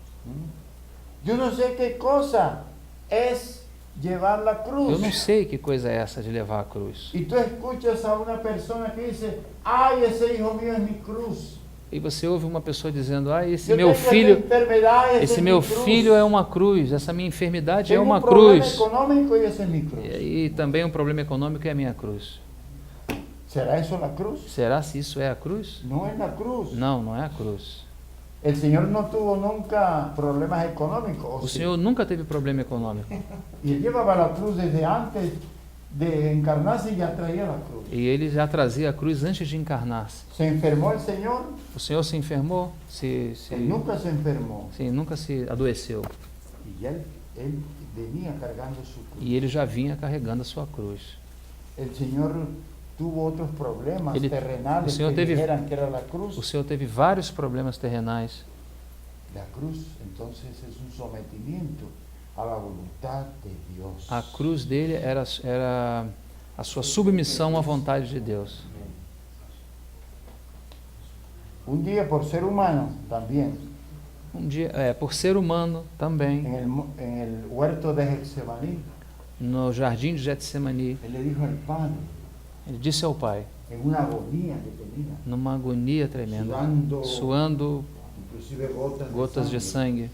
Yo no sé qué cosa es llevar la cruz. Eu não sei que coisa é essa de levar a cruz. Y tú escuchas a una persona que dice, ay, ese hijo mío es mi cruz. E você ouve uma pessoa dizendo: ah, esse Yo meu tengo esta filho, enfermedad, ese esse es meu mi cruz. filho é uma cruz, essa minha enfermidade é Tengo uma un problema cruz. económico y ese es mi cruz. E também um problema econômico é a minha cruz. ¿Será eso la cruz? Será se isso é a cruz? No es la cruz. Não, não é a cruz. El Señor no tuvo nunca problemas económicos. ¿o O sí? Senhor nunca teve problema econômico. Y él llevaba la cruz desde antes de encarnarse y ya traía la cruz. E ele já trazia a cruz antes de encarnar-se. Se enfermó el Señor, O Senhor se enfermou, él nunca se enfermó. nunca se adoeceu. Y ya él venía cargando su cruz. E ele já vinha carregando a sua cruz. El Señor tuvo otros problemas Ele- terrenales o Señor que teve- dijeran que era la cruz. O Senhor teve vários problemas terrenais. La cruz entonces es un sometimiento a la voluntad de Dios. A cruz dele era a sua submissão à vontade de Deus. Un día por ser humano también, Um dia, por ser humano também, en el huerto de Getsemaní, no jardim de Getsemani, él le dijo al Padre, ele disse ao Pai, en una agonía que tenía, numa agonia tremenda, suando inclusive gotas de sangue: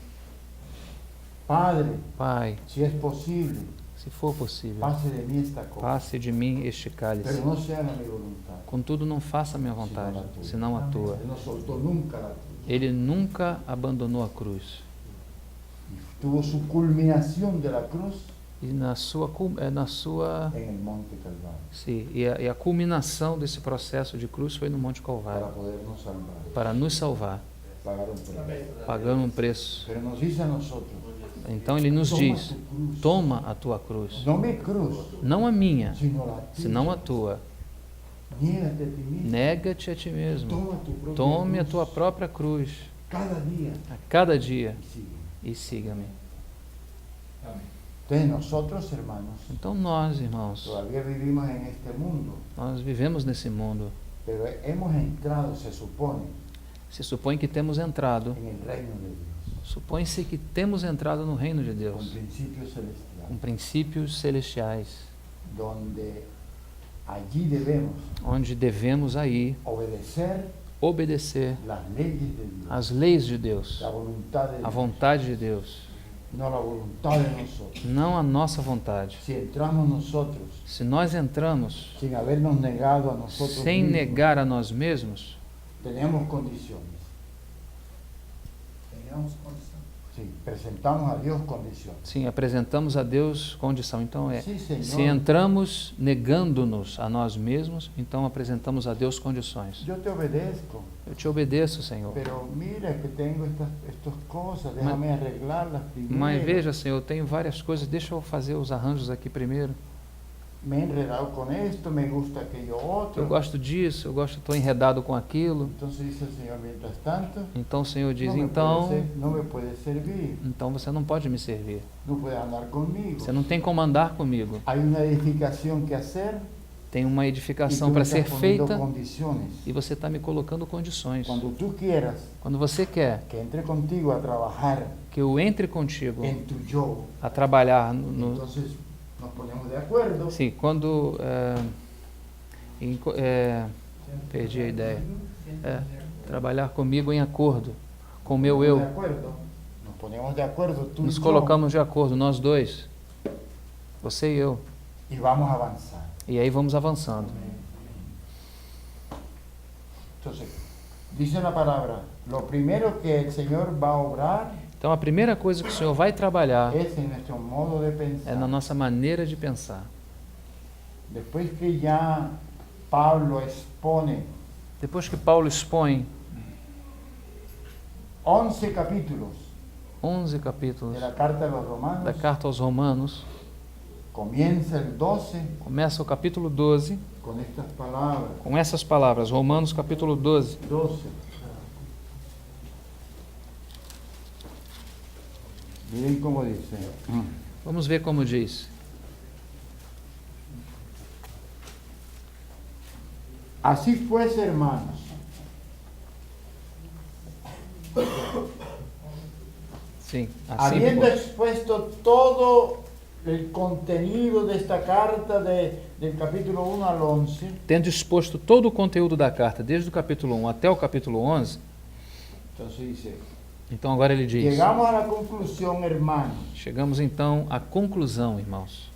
Padre, Pai, si es posible, se for possível, pase de mí esta copa, passe de mim este cálice. pero no se haga mi voluntad, Contudo, não faça a minha vontade, senão a tua. Él no soltó nunca la cruz. Ele nunca abandonou a cruz. Y tuvo su culminación de la cruz E na sua en el monte Calvario, sim, e a culminação desse processo de cruz foi no Monte para Calvário, podernos salvar, para nos salvar, pagar un precio. pagando um preço. Pero nos dice a nosotros, Então ele nos toma diz: tu cruz, toma a tua cruz, no mi cruz, não a minha, sino la tuya. senão a tua. Niégate a ti mismo, Nega-te a ti mesmo. toma tu propia Tome a cruz tua própria cruz cada día a cada dia y sigue. e siga-me. Entonces nosotros, hermanos, Então nós, irmãos, todavía vivimos en este mundo, nós vivemos nesse mundo. pero hemos entrado, se supone, Se supõe que temos entrado, en el reino de Dios, supõe-se que temos entrado no reino de con Deus, principios com celestiales, princípios celestiais, donde allí debemos onde devemos aí obedecer obedecer las leyes de Dios, às leis de Deus, la voluntad de a Dios, vontade de Deus, no la voluntad de nosotros. não a nossa vontade. Si entramos nosotros Se nós entramos sin habernos negado a nosotros sem mismos, negar a nós mesmos, tenemos condiciones. Sí, presentamos a Dios condiciones. sim, apresentamos a Deus condição. Então Sí, Señor. se entramos negando-nos a nós mesmos, então apresentamos a Deus condições. Yo te obedezco, Eu te obedeço, Senhor. pero mira que tengo estas cosas, déjame arreglarlas primero. Mas veja, Senhor, eu tenho várias coisas, deixa eu fazer os arranjos aqui primeiro. Me he enredado con esto, me gusta aquello otro. Eu gosto disso, estou enredado com aquilo. Entonces dice el Señor, mientras tanto, Então o Senhor diz, no me puedes servir, então você não pode me servir. no puedes andar conmigo. Você não tem como andar comigo. Hay una edificación que hacer Tem uma y edificação tú me para estás ser poniendo feita condiciones. e você está me colocando condições. Cuando tú quieras Quando você quer que entre contigo a trabajar que eu entre contigo en tu yo, a trabalhar no... entonces nos ponemos de acuerdo. Sim, quando... perdi a ideia. Trabalhar comigo em acordo com o meu eu. Nos ponemos de acuerdo tú Nos y yo, colocamos de acordo, nós dois, você e eu. y vamos a avanzar. E aí vamos avançando. Entonces, dice la palabra, lo primero que el Señor va a obrar Então a primeira coisa que o Senhor vai trabalhar es en nuestro modo de é pensar. na nossa maneira de pensar. Después que ya Pablo expone Depois que Paulo expõe 11 capítulos 11 de capítulos la carta de los da Romanos, carta aos Romanos, Comienza el 12 Começa o capítulo 12 con estas palabras. com essas palavras. Romanos capítulo 12. 12. Miren cómo dice. Vamos ver como diz. Así pues, hermanos, Sim, assim habiendo depois. expuesto todo el contenido de esta carta del capítulo 1 al 11, Tendo exposto todo o conteúdo da carta, desde o capítulo 1 até o capítulo 11, entonces dice, então agora ele diz: llegamos a la conclusión, hermanos, chegamos então à conclusão, irmãos.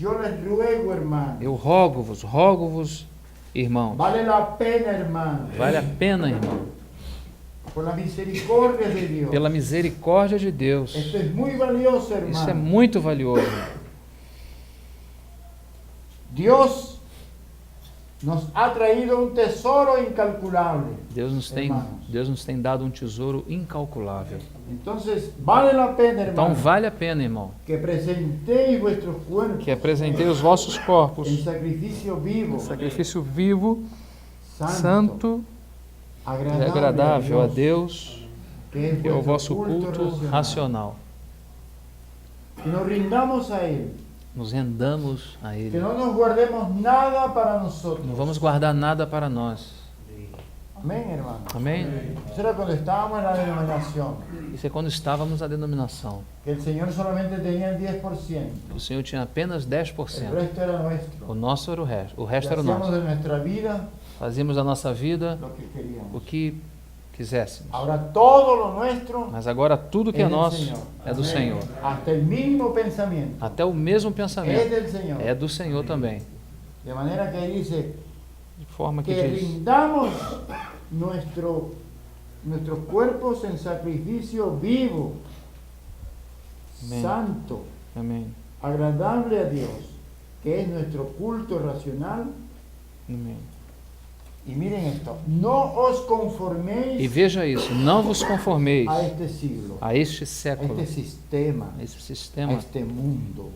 yo les ruego, hermanos, Eu rogo-vos, irmãos. vale la pena, hermanos, Vale a pena, irmão, por la misericordia de Dios. pela misericórdia de Deus. Esto es muy valioso, Isso é hermanos. muito valioso. Dios nos ha traído un tesoro incalculable. Deus Irmãos. nos tem dado um tesouro incalculável. Entonces, vale la pena, Então hermanos, vale a pena, irmão, que presentéis vuestros cuerpos que apresentei os vossos corpos en sacrificio vivo, sacrifício vivo, santo, santo e agradável a Deus, que es que é o vuestro vosso culto racional. Que nos rindamos a Él, Nos rendamos a que Ele. no nos guardemos nada para nosotros. Não vamos guardar nada para nós. Amén, hermano. Amém? Eso era cuando estábamos en la denominación, Isso é quando estávamos na denominação. que el Señor solamente tenía el 10%, O Senhor tinha apenas el 10%. resto era nuestro. O nosso era o resto. O resto Y era o hacíamos nosso. de nuestra vida Fazíamos da nossa vida lo que queríamos. o que quiséssemos. Ahora todo lo nuestro Mas agora tudo que é es del nosso Señor. é do Senhor. Hasta el mínimo pensamiento Até o mesmo es pensamento del Señor. é do Senhor também. De manera que ahí dice De forma que que diz: rindamos nuestros cuerpos en sacrificio vivo, Amén. santo, Amém. agradable a Dios, que es nuestro culto racional. Amém. Y miren esto, no os E conforméis veja isso, não vos conformeis a este siglo, a este a século, este sistema, a esse a sistema, este mundo,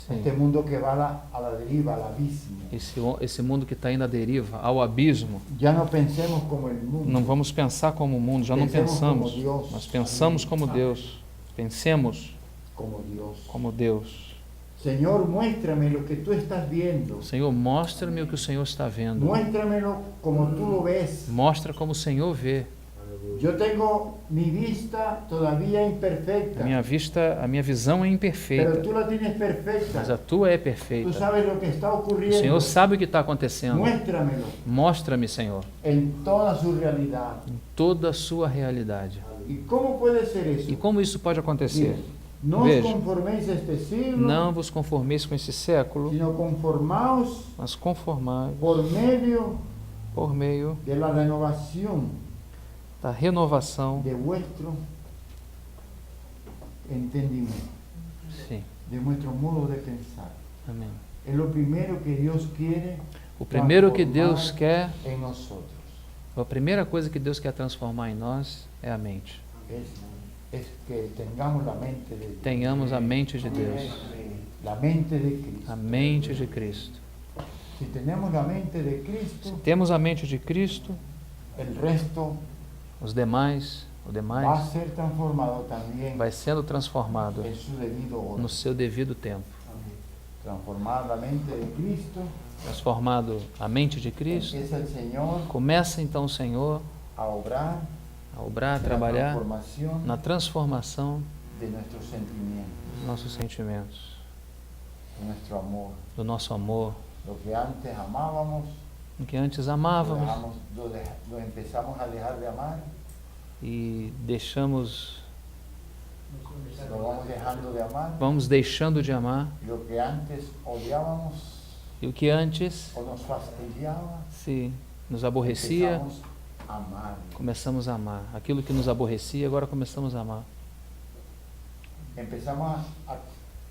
sim, este mundo que va a la deriva, al abismo. esse mundo que está indo à deriva, ao abismo. Ya no pensemos como el mundo. Não vamos pensar como o mundo, já não Pensemos pensamos. como Deus. Nós pensamos como Deus. Pensemos Como Dios. como Deus. Señor, muéstrame lo que tú estás viendo. Senhor, mostra-me o que o Senhor está vendo. Muéstramelo como tú lo ves. Mostra como o Senhor vê. Yo tengo mi vista todavía imperfecta, A minha visão é pero imperfeita, tú la tienes mas a perfecta. tua é Tú perfeita. sabes lo que está O ocurriendo. Senhor sabe o que está acontecendo. Muéstramelo Mostra-me, Senhor, en toda su realidad. em toda a sua realidade. ¿Y cómo puede ser eso? E como isso pode acontecer? Miren, no os Veja. conforméis a este siglo, Não vos conformeis com esse século, sino conformaos mas conformai por medio por meio de la renovación da renovação, de vuestro entendimiento, sim, de vuestro modo de pensar. amém. Es lo primero que Dios quiere O primeiro que transformar Deus quer, en nosotros. a primeira coisa que Deus quer transformar em nós é a mente. Es que tengamos la mente de Dios. Tenhamos a mente de Deus, La mente de Cristo. a mente de Cristo. Si tenemos la mente de Se Cristo, temos a mente de Cristo, el resto o va demais a ser transformado también vai sendo transformado en su debido orden. no seu devido tempo. Transformar la mente de Cristo, Transformado a mente de Cristo, empieza el Señor começa então o Senhor a obrar a obrar, a en la trabalhar transformación na transformação de nuestros sentimientos, dos nossos sentimentos, de nuestro amor. do nosso amor, Lo que antes amábamos, o que antes lo, amávamos lo empezamos a dejar de amar, e deixamos, lo vamos dejando de amar. vamos deixando de amar, Lo que antes odiábamos e o que antes o nos fastidiaba, se nos aborrecia, empezamos a amar. começamos a amar. Aquilo que nos aborrecia, agora começamos a amar. Empezamos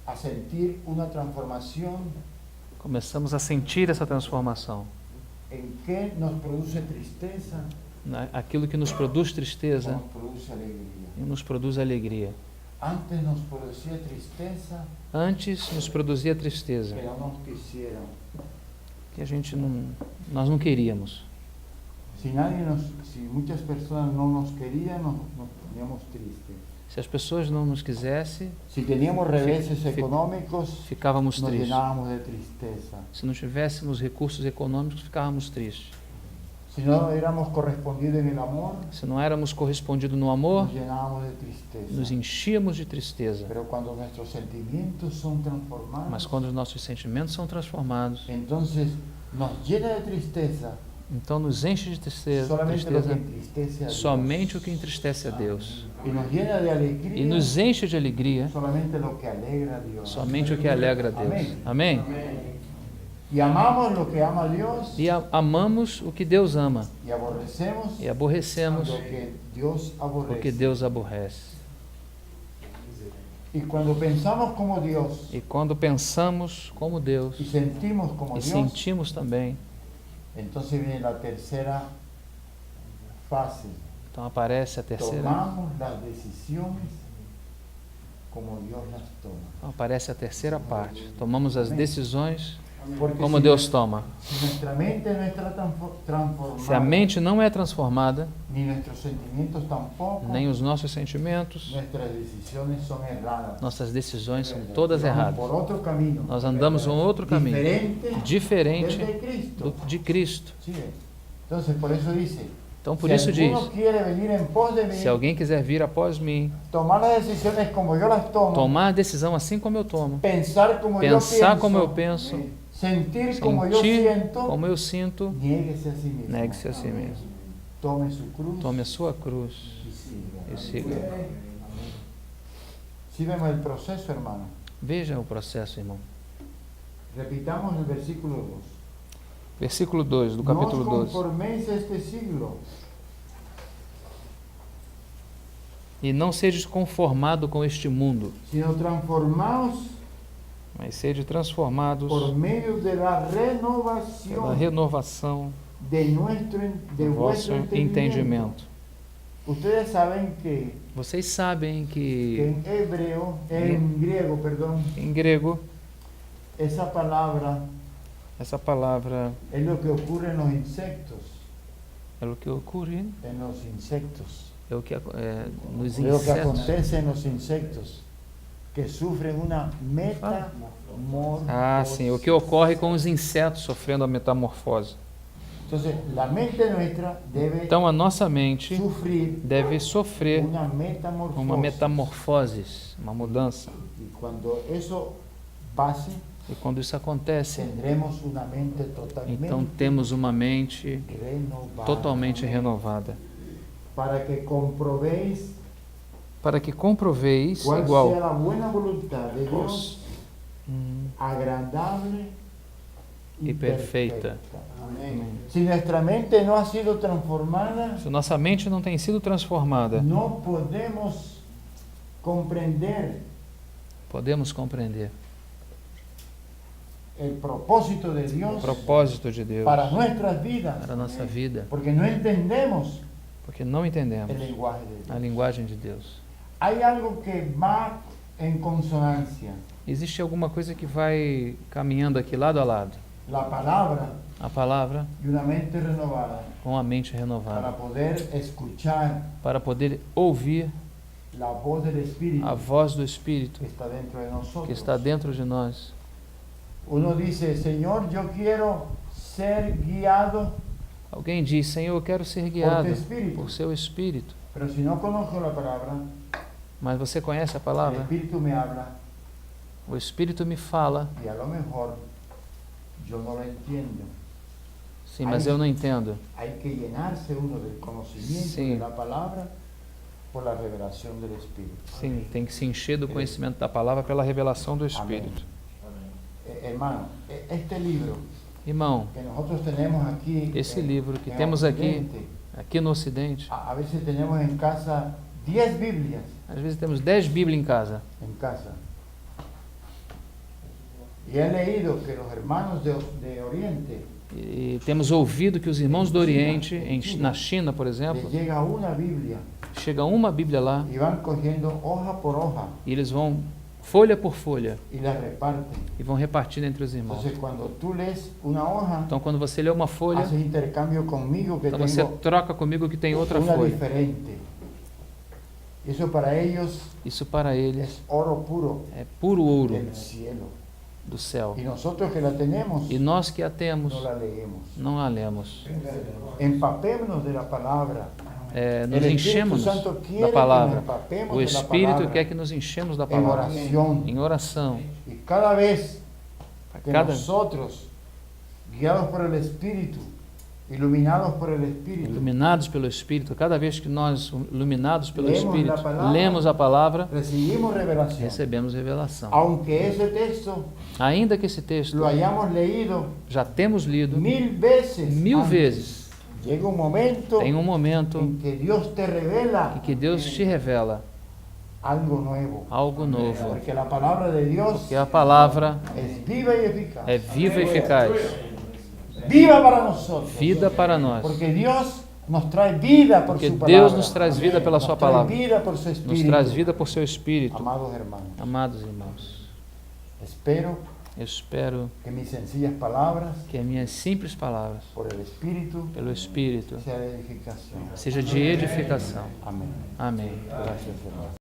a sentir una transformación Começamos a sentir essa transformação. en que nos produce tristeza Aquilo que nos produz o tristeza nos produce alegría. e nos produz alegria. antes nos producía tristeza antes nos produzia tristeza, que no nos quisieran. que nós não queríamos. Si muchas personas no nos querían, nos poníamos tristes. Se as pessoas não nos quisessem, Si teníamos reveses económicos, ficávamos nos tristes. llenábamos de tristeza. Se não tivéssemos recursos econômicos, ficávamos tristes. Si no éramos correspondidos en el amor, Se não éramos correspondidos no amor, nos llenábamos de tristeza. nos enchíamos de tristeza. Pero cuando nuestros sentimientos son transformados, Mas quando os nossos sentimentos são transformados, entonces nos llena de tristeza então nos enche de tristeza, solamente lo que entristece a Dios. somente o que entristece a Deus. Y nos llena de alegría E nos enche de alegria solamente lo que alegra a Dios. somente o que alegra a Deus. Amém? Y amamos lo que ama a Dios E amamos o que Deus ama y aborrecemos e aborrecemos lo que Dios o aborrece. que Deus aborrece. Y cuando pensamos como Dios E quando pensamos como Deus y sentimos como e Dios, sentimos também, entonces viene la tercera fase. então aparece a terceira, Tomamos las decisiones como Dios las toma. então aparece a terceira parte. Tomamos as decisões Porque como si Deus toma. Si nuestra mente no está transformada, Se a mente não é transformada, ni nuestros sentimientos tampoco, nem os nossos sentimentos, nuestras decisiones son erradas. nossas decisões são todas Vamos erradas. por otro camino, Nós andamos um outro caminho, diferente del diferente de Cristo. de Cristo. Sí. Entonces, por eso dice, Então, por si isso diz, alguno quiere venir en pos de mí, se alguém quiser vir após mim, tomar las decisiones como yo las tomo, tomar a decisão assim como eu tomo, pensar como pensar yo como eu pienso, penso, sentir como yo sentir siento, como eu sinto, niéguese a sí mismo. negue-se a si mesmo. Tome su cruz Tome a sua cruz y siga. e siga. Si vemos el proceso, hermano. Veja o processo, irmão. Repitamos el versículo 2. Versículo 2 do capítulo No os 12. conforméis a este siglo, E não sejas conformado com este mundo, sino transformaos mas sede transformados por medio de la pela renovación renovação de do vosso vuestro entendimiento. entendimento. Ustedes saben que Vocês sabem que en hebreo, en griego, perdón, em grego esa palabra essa palavra es lo que ocurre en los insectos, é o que ocorre, en los insectos. é o que nos Es lo que insetos. acontece en los insectos, que sufren una metamorfosis. Ah, sim, o que ocorre com os insetos sofrendo a metamorfose. Entonces, la mente nuestra debe Então a nossa mente sufrir deve sofrer una metamorfosis. uma metamorfose, uma mudança. Y cuando eso pase, E quando isso acontece, tendremos una mente totalmente então temos uma mente renovada. totalmente renovada. Para que comprobéis Para que comproveis cuál sea igual la buena voluntad de Dios, Hum, agradable y perfecta. Amén. Si nuestra mente no ha sido transformada, se nossa mente não tem sido transformada, no podemos comprender podemos compreender el propósito de o Dios propósito de Deus para nuestras vidas, para a nossa vida, porque no entendemos porque não entendemos el lenguaje de a Dios. linguagem de Deus. Hay algo que va en consonancia. Existe alguma coisa que vai caminhando aqui lado a lado. La palabra A palavra y una mente renovada com a mente para renovada, poder escuchar para poder ouvir la voz del Espíritu a voz do Espírito que está dentro de nosotros. que está dentro de nós. Uno dice, Señor, yo quiero ser guiado, Alguém diz, Senhor, eu quero ser guiado Espírito. por seu Espírito. pero si no conozco la palabra, Mas você conhece a el palavra? Espíritu me habla O Espírito me fala, y a lo mejor yo no lo entiendo. sim, mas eu não entendo. Hay que llenarse uno del conocimiento Sí. de la palabra por la revelación del Espíritu. Sim, tem que se encher do conhecimento da palavra pela revelação do Espírito. Hermano, este libro Irmão, que nosotros tenemos aquí, esse livro que en temos aqui, Occidente, aqui no Ocidente, a veces tenemos en casa 10 Biblias às vezes temos 10 Bíblias em casa. en casa. Y he leído que los hermanos de Oriente E temos ouvido que os irmãos do Oriente, na China, por les exemplo, llega una Biblia chega uma Bíblia lá y van cogiendo hoja por hoja e eles vão folha por folha y la reparten. e vão repartindo entre os irmãos. Entonces cuando tú lees una hoja, Então, quando você lê uma folha, haces intercambio conmigo que então você tengo troca comigo que tem outra una folha. diferente. Eso para ellos Isso para eles es oro puro é puro ouro del cielo. do céu. Y nosotros que la tenemos, E nós que a temos, no la leemos. não a lemos. Empapémonos de la palabra. Nos El Espíritu enchemos Santo da quiere que palavra. nos empapemos O de la Espírito palabra quer que nos enchemos da en palavra. oración. Em oração. Y cada vez que Cada nosotros, guiados por el Espíritu, iluminados por el Espíritu, iluminados pelo Espírito, cada vez que nós, iluminados pelo Lemos Espírito, a palavra. lemos a palavra, recibimos revelación. recebemos revelação. Aunque ese texto Ainda que esse texto lo hayamos leído já temos lido 1000 veces, 1000 antes, vezes, llega un momento tem um momento en que Dios te revela em que Deus te revela algo nuevo. algo novo. Porque la palabra de Dios Porque a palavra es viva y eficaz. é viva e eficaz. Viva para nosotros. Vida para nós. Porque Dios nos trae vida por Porque su palabra. Deus nos traz vida pela Nos sua trae palavra. vida por su Nos Espíritu. traz vida por seu Espírito. Amados hermanos, Amados irmãos, espero eu espero que mis sencillas palabras que as minhas simples palavras, por el Espíritu pelo Espírito, sea de edificación. seja de edificação. Amén. Amém. Gracias, hermano.